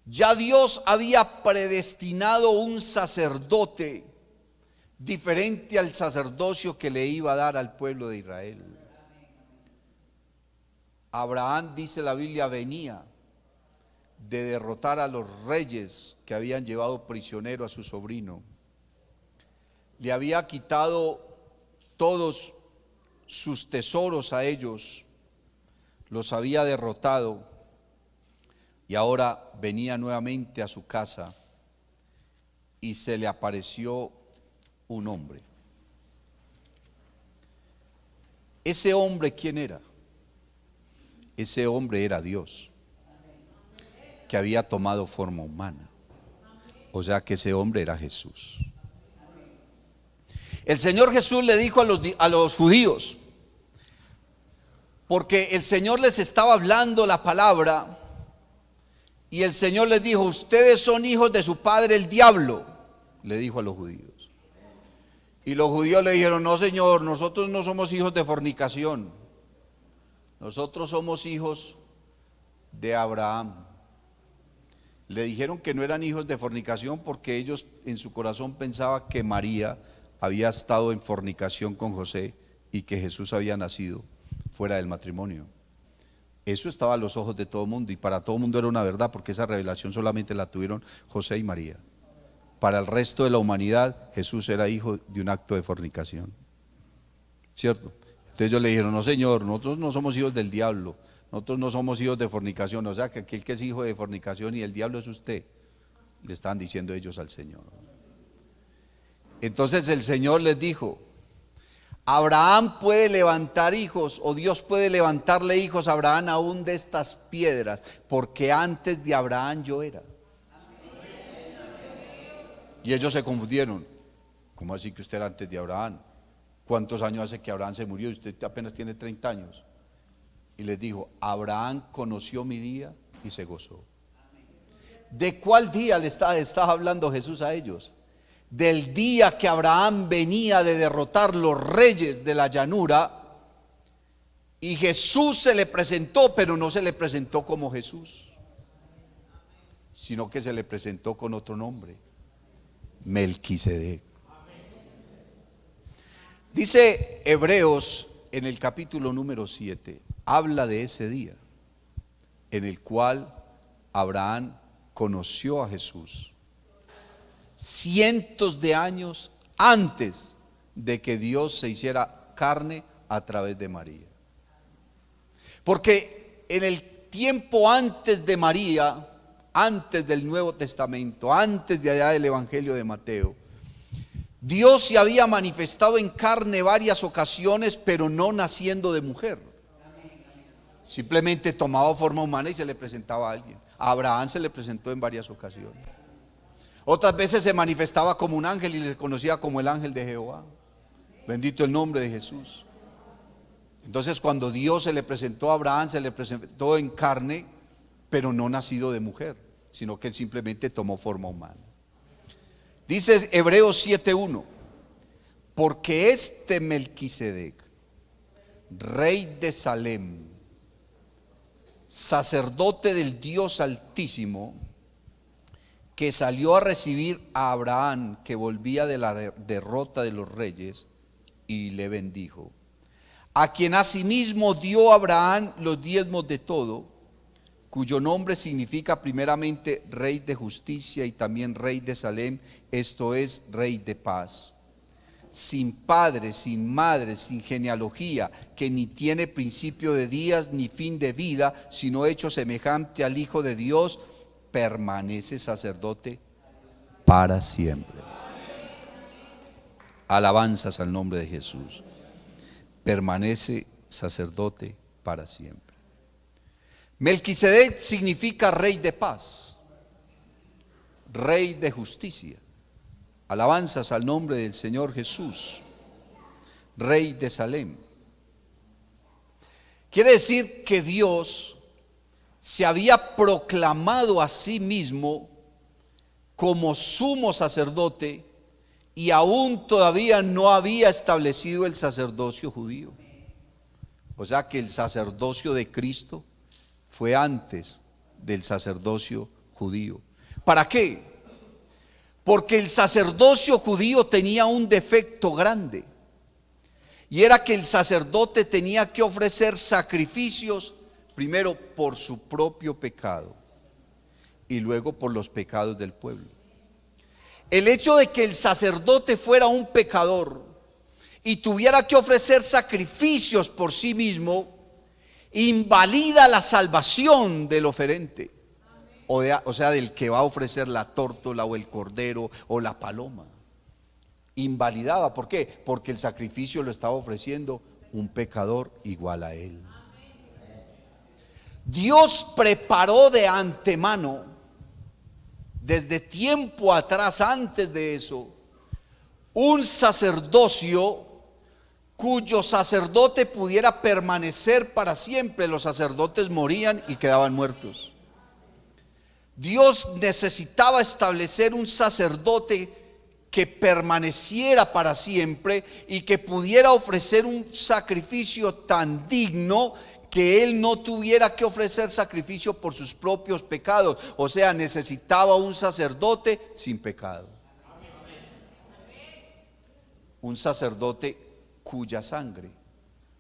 ya Dios había predestinado un sacerdote diferente al sacerdocio que le iba a dar al pueblo de Israel. Abraham, dice la Biblia, venía de derrotar a los reyes que habían llevado prisionero a su sobrino. Le había quitado todos sus tesoros a ellos, los había derrotado, y ahora venía nuevamente a su casa y se le apareció un hombre. ¿Ese hombre quién era? Ese hombre era Dios, que había tomado forma humana. O sea que ese hombre era Jesús. El Señor Jesús le dijo a los judíos, porque el Señor les estaba hablando la palabra, y el Señor les dijo: ustedes son hijos de su padre el diablo, le dijo a los judíos. Y los judíos le dijeron: no, Señor, nosotros no somos hijos de fornicación, nosotros somos hijos de Abraham. Le dijeron que no eran hijos de fornicación porque ellos en su corazón pensaban que María había estado en fornicación con José y que Jesús había nacido fuera del matrimonio. Eso estaba a los ojos de todo el mundo, y para todo el mundo era una verdad, porque esa revelación solamente la tuvieron José y María. Para el resto de la humanidad, Jesús era hijo de un acto de fornicación, ¿cierto? Entonces ellos le dijeron: no, Señor, nosotros no somos hijos del diablo, nosotros no somos hijos de fornicación. O sea que aquel que es hijo de fornicación y el diablo es usted, le estaban diciendo ellos al Señor. Entonces el Señor les dijo: Abraham puede levantar hijos, o Dios puede levantarle hijos a Abraham aún de estas piedras, porque antes de Abraham yo era. Y ellos se confundieron: ¿cómo así que usted era antes de Abraham? ¿Cuántos años hace que Abraham se murió y usted apenas tiene 30 años? Y les dijo: Abraham conoció mi día y se gozó. ¿De cuál día le estaba hablando Jesús a ellos? Del día que Abraham venía de derrotar los reyes de la llanura, y Jesús se le presentó, pero no se le presentó como Jesús, sino que se le presentó con otro nombre: Melquisedec. Dice Hebreos en el capítulo número 7, habla de ese día en el cual Abraham conoció a Jesús, cientos de años antes de que Dios se hiciera carne a través de María. Porque en el tiempo antes de María, antes del Nuevo Testamento, antes de allá del Evangelio de Mateo, Dios se había manifestado en carne varias ocasiones, pero no naciendo de mujer. Simplemente tomaba forma humana y se le presentaba a alguien. A Abraham se le presentó en varias ocasiones. Otras veces se manifestaba como un ángel y le conocía como el ángel de Jehová. Bendito el nombre de Jesús. Entonces, cuando Dios se le presentó a Abraham, se le presentó en carne, pero no nacido de mujer, sino que él simplemente tomó forma humana. Dice Hebreos 7:1: porque este Melquisedec, rey de Salem, sacerdote del Dios Altísimo, que salió a recibir a Abraham, que volvía de la derrota de los reyes, y le bendijo, a quien asimismo dio a Abraham los diezmos de todo, cuyo nombre significa primeramente Rey de Justicia y también Rey de Salem, esto es, Rey de Paz. Sin padre, sin madre, sin genealogía, que ni tiene principio de días ni fin de vida, sino hecho semejante al Hijo de Dios, permanece sacerdote para siempre. Alabanzas al nombre de Jesús. Permanece sacerdote para siempre. Melquisedec significa rey de paz, rey de justicia. Alabanzas al nombre del Señor Jesús, rey de Salem. Quiere decir que Dios se había proclamado a sí mismo como sumo sacerdote y aún todavía no había establecido el sacerdocio judío. O sea que el sacerdocio de Cristo fue antes del sacerdocio judío. ¿Para qué? Porque el sacerdocio judío tenía un defecto grande, y era que el sacerdote tenía que ofrecer sacrificios primero por su propio pecado y luego por los pecados del pueblo. El hecho de que el sacerdote fuera un pecador y tuviera que ofrecer sacrificios por sí mismo invalida la salvación del oferente, o sea, del que va a ofrecer la tórtola o el cordero o la paloma. Invalidaba, ¿por qué? Porque el sacrificio lo estaba ofreciendo un pecador igual a él. Dios preparó de antemano, desde tiempo atrás, antes de eso, un sacerdocio cuyo sacerdote pudiera permanecer para siempre. Los sacerdotes morían y quedaban muertos. Dios necesitaba establecer un sacerdote que permaneciera para siempre y que pudiera ofrecer un sacrificio tan digno que él no tuviera que ofrecer sacrificio por sus propios pecados. O sea, necesitaba un sacerdote sin pecado, un sacerdote cuya sangre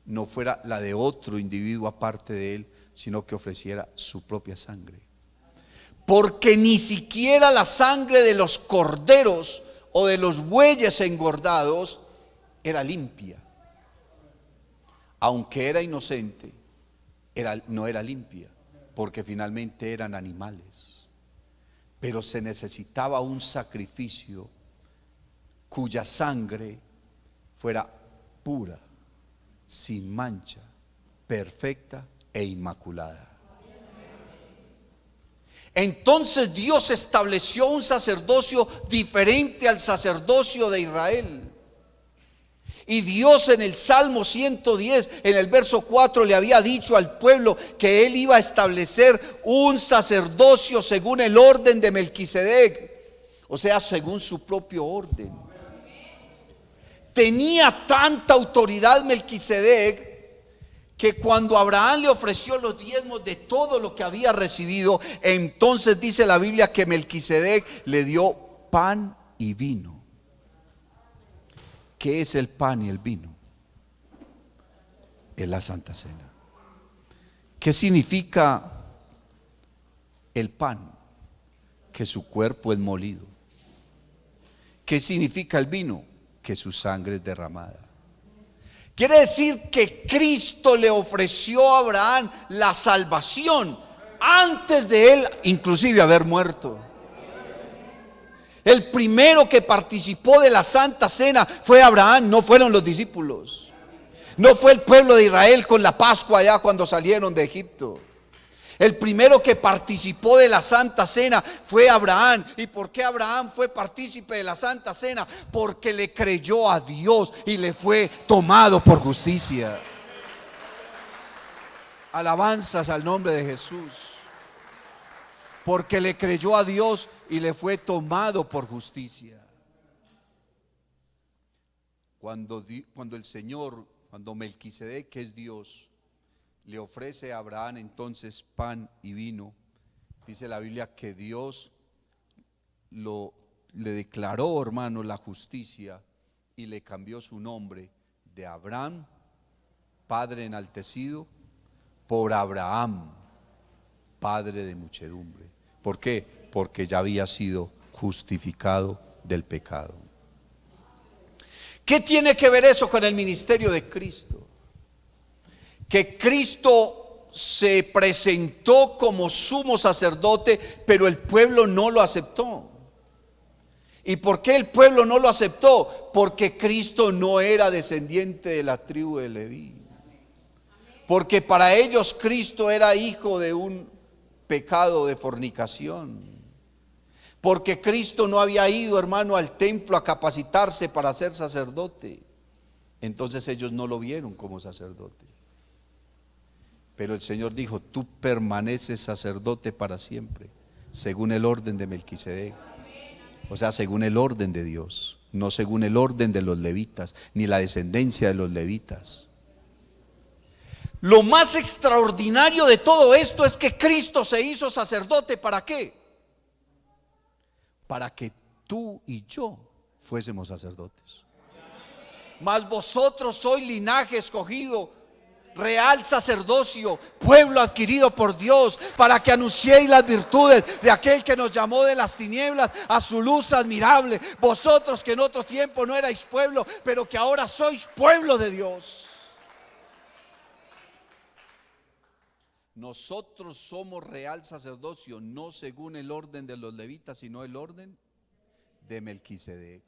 no fuera la de otro individuo aparte de él, sino que ofreciera su propia sangre. Porque ni siquiera la sangre de los corderos o de los bueyes engordados era limpia. Aunque era inocente, no era limpia, porque finalmente eran animales. Pero se necesitaba un sacrificio cuya sangre fuera pura, sin mancha, perfecta e inmaculada. Entonces Dios estableció un sacerdocio diferente al sacerdocio de Israel. Y Dios en el Salmo 110, en el verso 4, le había dicho al pueblo que Él iba a establecer un sacerdocio según el orden de Melquisedec, o sea, según su propio orden. Tenía tanta autoridad Melquisedec que cuando Abraham le ofreció los diezmos de todo lo que había recibido, entonces dice la Biblia que Melquisedec le dio pan y vino. ¿Qué es el pan y el vino? Es la Santa Cena. ¿Qué significa el pan? Que su cuerpo es molido. ¿Qué significa el vino? Que su sangre es derramada. Quiere decir que Cristo le ofreció a Abraham la salvación antes de él inclusive haber muerto. El primero que participó de la Santa Cena fue Abraham, no fueron los discípulos. No fue el pueblo de Israel con la Pascua allá cuando salieron de Egipto. El primero que participó de la Santa Cena fue Abraham. ¿Y por qué Abraham fue partícipe de la Santa Cena? Porque le creyó a Dios y le fue tomado por justicia. Alabanzas al nombre de Jesús. Porque le creyó a Dios y le fue tomado por justicia. Cuando el Señor, cuando Melquisedec, que es Dios, le ofrece a Abraham entonces pan y vino, dice la Biblia que Dios le declaró, hermano, la justicia y le cambió su nombre de Abraham, padre enaltecido, por Abraham, padre de muchedumbre. ¿Por qué? Porque ya había sido justificado del pecado. ¿Qué tiene que ver eso con el ministerio de Cristo? Que Cristo se presentó como sumo sacerdote, pero el pueblo no lo aceptó. ¿Y por qué el pueblo no lo aceptó? Porque Cristo no era descendiente de la tribu de Leví. Porque para ellos Cristo era hijo de un pecado de fornicación. Porque Cristo no había ido, hermano, al templo a capacitarse para ser sacerdote. Entonces ellos no lo vieron como sacerdote. Pero el Señor dijo: tú permaneces sacerdote para siempre, según el orden de Melquisedec. O sea, según el orden de Dios, no según el orden de los levitas, ni la descendencia de los levitas. Lo más extraordinario de todo esto es que Cristo se hizo sacerdote. ¿Para qué? Para que tú y yo fuésemos sacerdotes. Mas vosotros sois linaje escogido, real sacerdocio, pueblo adquirido por Dios, para que anunciéis las virtudes de aquel que nos llamó de las tinieblas a su luz admirable. Vosotros que en otro tiempo no erais pueblo, pero que ahora sois pueblo de Dios. Nosotros somos real sacerdocio, no según el orden de los levitas, sino el orden de Melquisedec.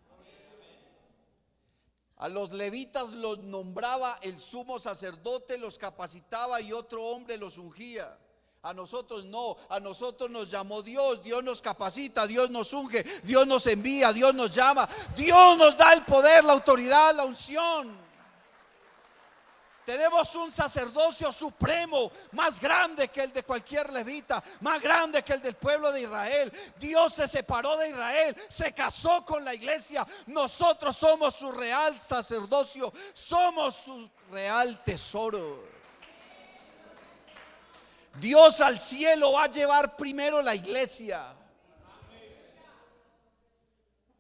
A los levitas los nombraba el sumo sacerdote, los capacitaba y otro hombre los ungía. A nosotros no, a nosotros nos llamó Dios, Dios nos capacita, Dios nos unge, Dios nos envía, Dios nos llama, Dios nos da el poder, la autoridad, la unción. Tenemos un sacerdocio supremo, más grande que el de cualquier levita, más grande que el del pueblo de Israel. Dios se separó de Israel, se casó con la iglesia. Nosotros somos su real sacerdocio, somos su real tesoro. Dios al cielo va a llevar primero la iglesia.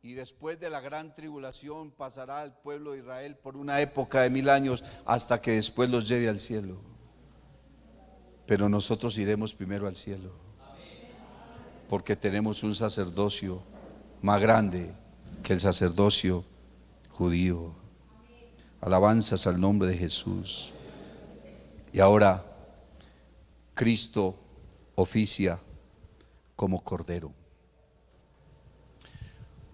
Y después de la gran tribulación pasará el pueblo de Israel por una época de 1000 años hasta que después los lleve al cielo. Pero nosotros iremos primero al cielo, porque tenemos un sacerdocio más grande que el sacerdocio judío. Alabanzas al nombre de Jesús. Y ahora Cristo oficia como cordero.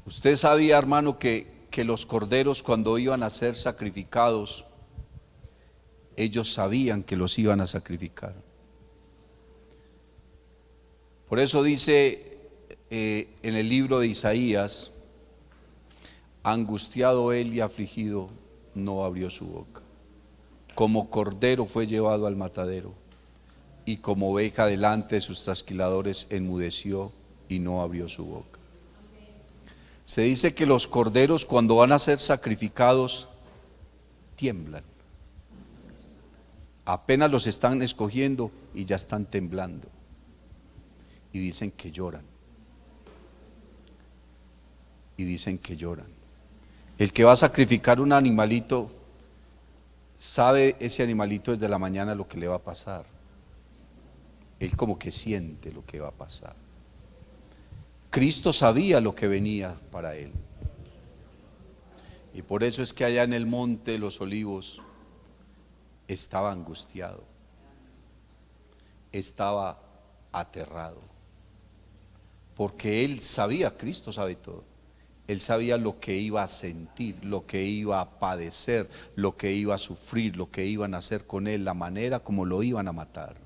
Usted sabía, hermano, que los corderos, cuando iban a ser sacrificados, ellos sabían que los iban a sacrificar. Por eso dice en el libro de Isaías: angustiado él y afligido, no abrió su boca. Como cordero fue llevado al matadero, y como oveja delante de sus trasquiladores enmudeció y no abrió su boca. Se dice que los corderos, cuando van a ser sacrificados, tiemblan. Apenas los están escogiendo y ya están temblando. Y dicen que lloran. Y dicen que lloran. El que va a sacrificar un animalito, sabe ese animalito desde la mañana lo que le va a pasar. Él como que siente lo que va a pasar. Cristo sabía lo que venía para él. Y por eso es que allá en el monte de los olivos estaba angustiado, estaba aterrado, porque él sabía, Cristo sabe todo. Él sabía lo que iba a sentir, lo que iba a padecer, lo que iba a sufrir, lo que iban a hacer con él, la manera como lo iban a matar.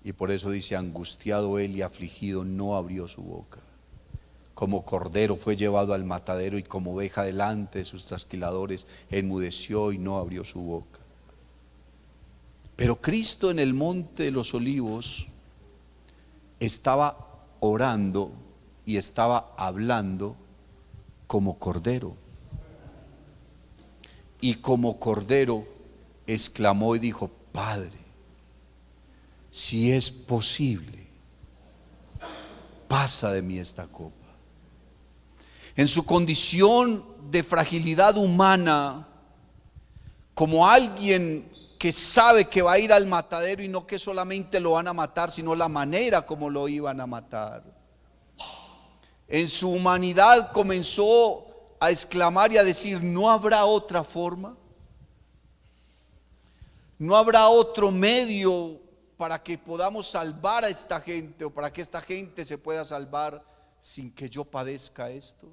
Y por eso dice: angustiado él y afligido, no abrió su boca. Como cordero fue llevado al matadero, y como oveja delante de sus trasquiladores enmudeció y no abrió su boca. Pero Cristo en el monte de los olivos estaba orando y estaba hablando como cordero. Y como cordero exclamó y dijo: Padre, si es posible, pasa de mí esta copa. En su condición de fragilidad humana, como alguien que sabe que va a ir al matadero, y no que solamente lo van a matar, sino la manera como lo iban a matar, en su humanidad comenzó a exclamar y a decir: ¿no habrá otra forma? ¿No habrá otro medio para que podamos salvar a esta gente, o para que esta gente se pueda salvar, sin que yo padezca esto.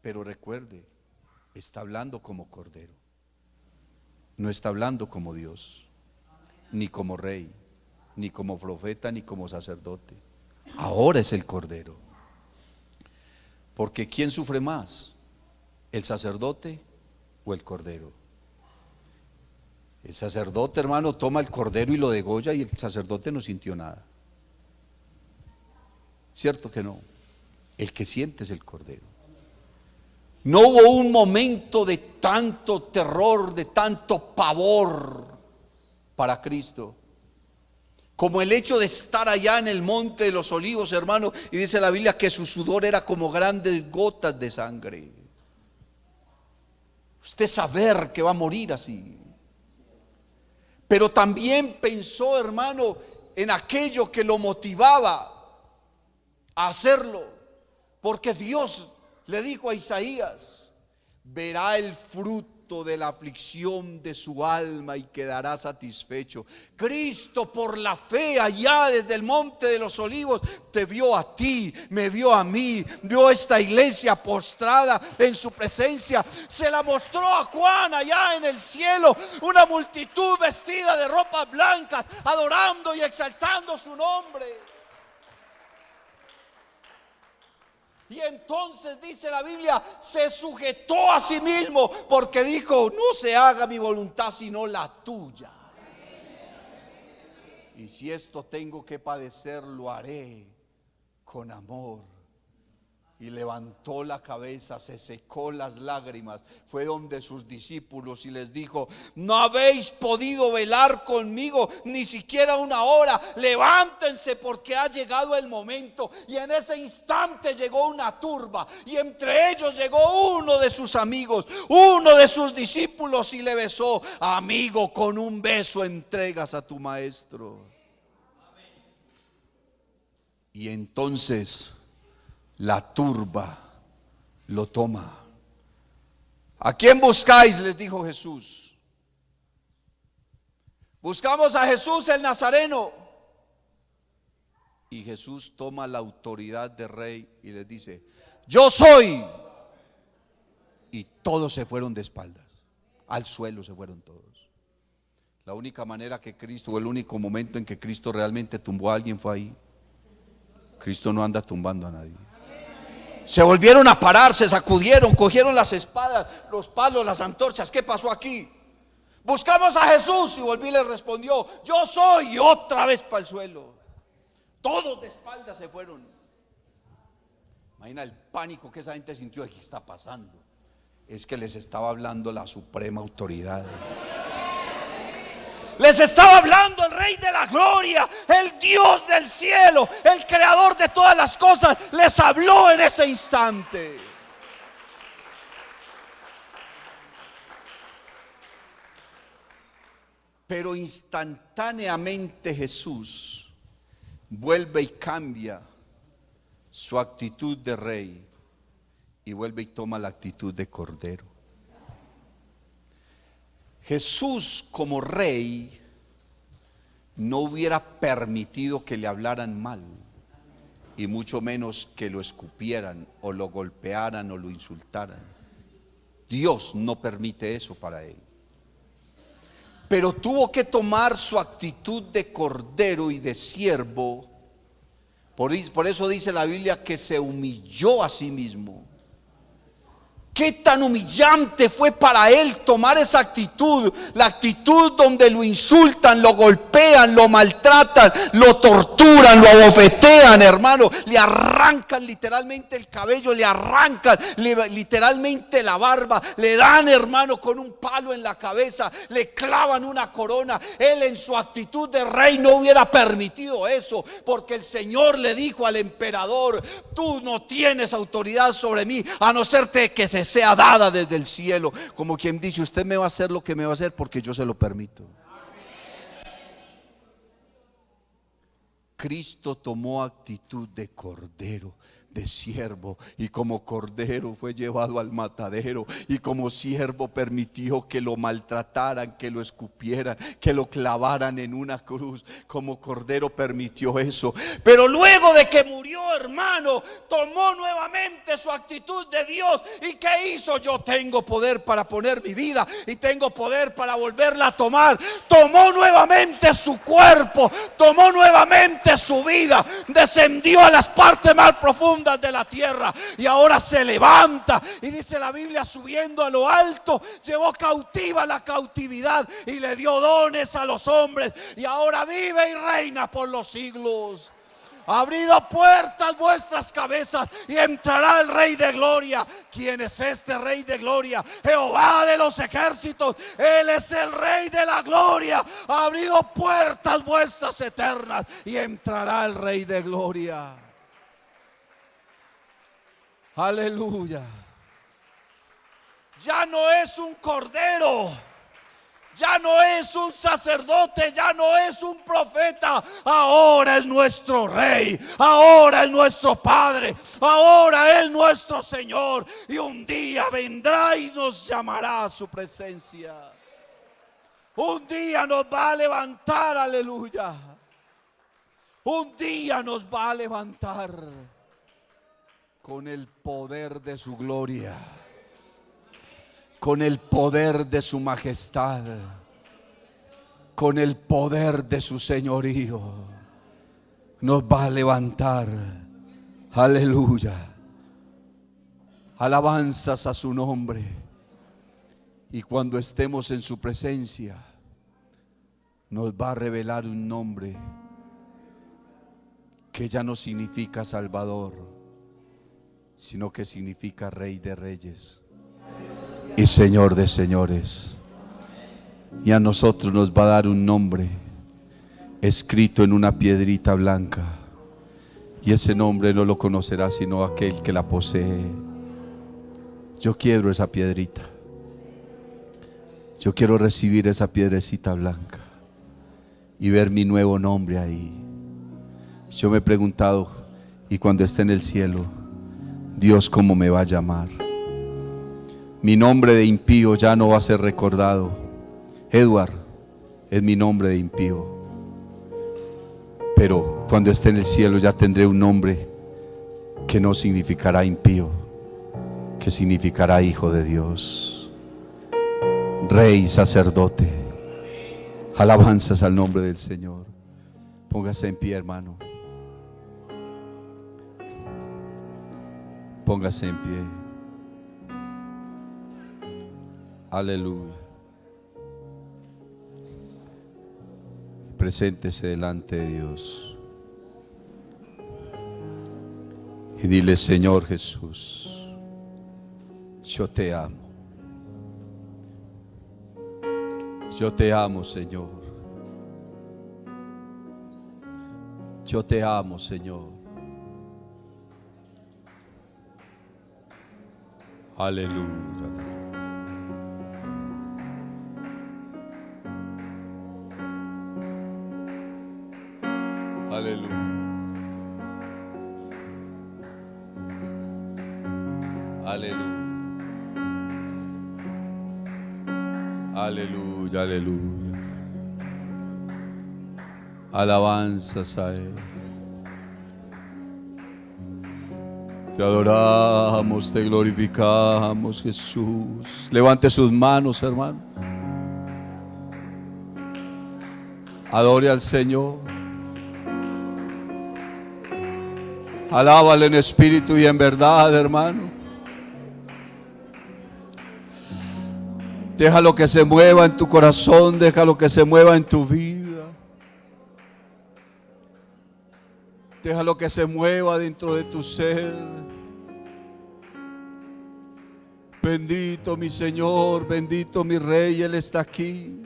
Pero recuerde, está hablando como cordero, no está hablando como Dios, ni como rey, ni como profeta, ni como sacerdote. Ahora es el cordero. Porque ¿quién sufre más? ¿El sacerdote o el cordero? El sacerdote, hermano, toma el cordero y lo degolla, y el sacerdote no sintió nada. ¿Cierto que no? El que siente es el cordero. No hubo un momento de tanto terror, de tanto pavor para Cristo, como el hecho de estar allá en el monte de los olivos, hermano, y dice la Biblia que su sudor era como grandes gotas de sangre. Usted saber que va a morir así. Pero también pensó, hermano, en aquello que lo motivaba a hacerlo, porque Dios le dijo a Isaías: verá el fruto de la aflicción de su alma y quedará satisfecho. Cristo, por la fe, allá desde el monte de los olivos, te vio a ti, me vio a mí, vio esta iglesia postrada en su presencia. Se la mostró a Juan allá en el cielo, una multitud vestida de ropas blancas, adorando y exaltando su nombre. Y entonces dice la Biblia, se sujetó a sí mismo, porque dijo: no se haga mi voluntad sino la tuya. Y si esto tengo que padecer, lo haré con amor. Y levantó la cabeza, se secó las lágrimas, fue donde sus discípulos y les dijo: no habéis podido velar conmigo ni siquiera una hora. Levántense, porque ha llegado el momento. Y en ese instante llegó una turba, y entre ellos llegó uno de sus amigos, uno de sus discípulos, y le besó. Amigo, con un beso entregas a tu maestro. Y entonces la turba lo toma. ¿A quién buscáis?, les dijo Jesús. Buscamos a Jesús el Nazareno. Y Jesús toma la autoridad de rey y les dice: yo soy. Y todos se fueron de espaldas, al suelo se fueron todos. La única manera que Cristo, o el único momento en que Cristo realmente tumbó a alguien, fue ahí. Cristo no anda tumbando a nadie. Se volvieron a parar, se sacudieron, cogieron las espadas, los palos, las antorchas. ¿Qué pasó aquí? Buscamos a Jesús. Y volví y le respondió: yo soy. Y otra vez para el suelo. Todos de espaldas se fueron. Imagina el pánico que esa gente sintió. ¿Qué está pasando? Es que les estaba hablando la suprema autoridad. Les estaba hablando el Rey de la Gloria, el Dios del cielo, el creador de todas las cosas. Les habló en ese instante. Pero instantáneamente Jesús vuelve y cambia su actitud de rey, y vuelve y toma la actitud de cordero. Jesús, como rey, no hubiera permitido que le hablaran mal, y mucho menos que lo escupieran o lo golpearan o lo insultaran. Dios no permite eso para él. Pero tuvo que tomar su actitud de cordero y de siervo. Por eso dice la Biblia que se humilló a sí mismo. Qué tan humillante fue para él tomar esa actitud, la actitud donde lo insultan, lo golpean, lo maltratan, lo torturan, lo abofetean, hermano, le arrancan literalmente el cabello, le arrancan literalmente la barba, le dan, hermano, con un palo en la cabeza, le clavan una corona. Él, en su actitud de rey, no hubiera permitido eso, porque el Señor le dijo al emperador: tú no tienes autoridad sobre mí, a no ser que te sea dada desde el cielo. Como quien dice: usted me va a hacer lo que me va a hacer porque yo se lo permito. Cristo tomó actitud de cordero. de siervo, y como cordero fue llevado al matadero, y como siervo permitió que lo maltrataran, que lo escupieran, que lo clavaran en una cruz. Como cordero permitió eso, pero luego de que murió, hermano, tomó nuevamente su actitud de Dios. ¿Y qué hizo? Yo tengo poder para poner mi vida y tengo poder para volverla a tomar. Tomó nuevamente su cuerpo, tomó nuevamente su vida, descendió a las partes más profundas de la tierra y ahora se levanta, y dice la Biblia, subiendo a lo alto, llevó cautiva la cautividad y le dio dones a los hombres, y ahora vive y reina por los siglos. Abrido puertas vuestras cabezas y entrará el Rey de Gloria. ¿Quién es este Rey de Gloria? Jehová de los ejércitos. Él es el Rey de la Gloria. Abrido puertas vuestras eternas y entrará el Rey de Gloria. Aleluya. Ya no es un cordero, ya no es un sacerdote, ya no es un profeta. Ahora es nuestro Rey, ahora es nuestro Padre, ahora es nuestro Señor. Y un día vendrá y nos llamará a su presencia. Un día nos va a levantar, aleluya. Un día nos va a levantar con el poder de su gloria, con el poder de su majestad, con el poder de su señorío. Nos va a levantar, aleluya. Alabanzas a su nombre. Y cuando estemos en su presencia, nos va a revelar un nombre que ya no significa Salvador, sino que significa Rey de Reyes y Señor de señores. Y a nosotros nos va a dar un nombre escrito en una piedrita blanca, y ese nombre no lo conocerá sino aquel que la posee. Yo quiero esa piedrita, yo quiero recibir esa piedrecita blanca y ver mi nuevo nombre ahí. Yo me he preguntado, y cuando esté en el cielo, Dios, ¿cómo me va a llamar? Mi nombre de impío ya no va a ser recordado. Edward es mi nombre de impío, pero cuando esté en el cielo ya tendré un nombre que no significará impío, que significará hijo de Dios, Rey, sacerdote. Alabanzas al nombre del Señor. Póngase en pie, hermano. Póngase en pie. Aleluya. Preséntese delante de Dios y dile: Señor Jesús, yo te amo. Yo te amo, Señor. Yo te amo, Señor. Aleluya. Aleluya. Aleluya. Aleluya, aleluya. Alabanzas a Él. Te adoramos, te glorificamos, Jesús. Levante sus manos, hermano. Adore al Señor. Alábale en espíritu y en verdad, hermano. Déjalo que se mueva en tu corazón, déjalo que se mueva en tu vida. Déjalo que se mueva dentro de tu ser. Bendito mi Señor, bendito mi Rey, Él está aquí.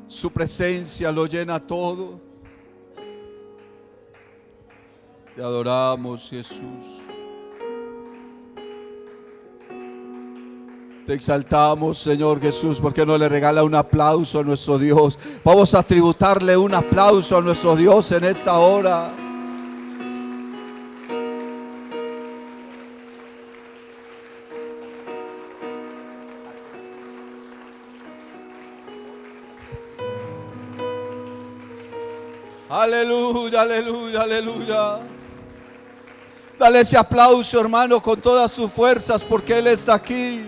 Su presencia lo llena todo. Te adoramos, Jesús. Te exaltamos, Señor Jesús. ¿Por qué no le regala un aplauso a nuestro Dios? Vamos a tributarle un aplauso a nuestro Dios en esta hora. Aleluya, aleluya, aleluya. Dale ese aplauso, hermano, con todas sus fuerzas, porque Él está aquí.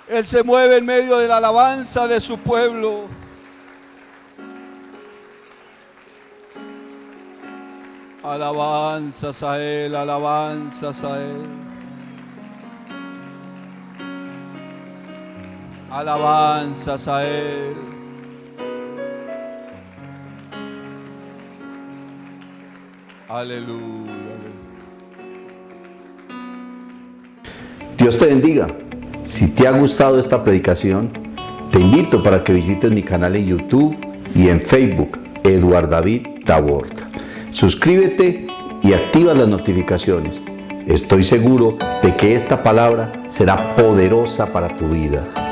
Él se mueve en medio de la alabanza de su pueblo. Alabanzas a Él, alabanzas a Él. Alabanzas a Él. Aleluya. Dios te bendiga. Si te ha gustado esta predicación, te invito para que visites mi canal en YouTube y en Facebook, Eduard David Taborda. Suscríbete y activa las notificaciones. Estoy seguro de que esta palabra será poderosa para tu vida.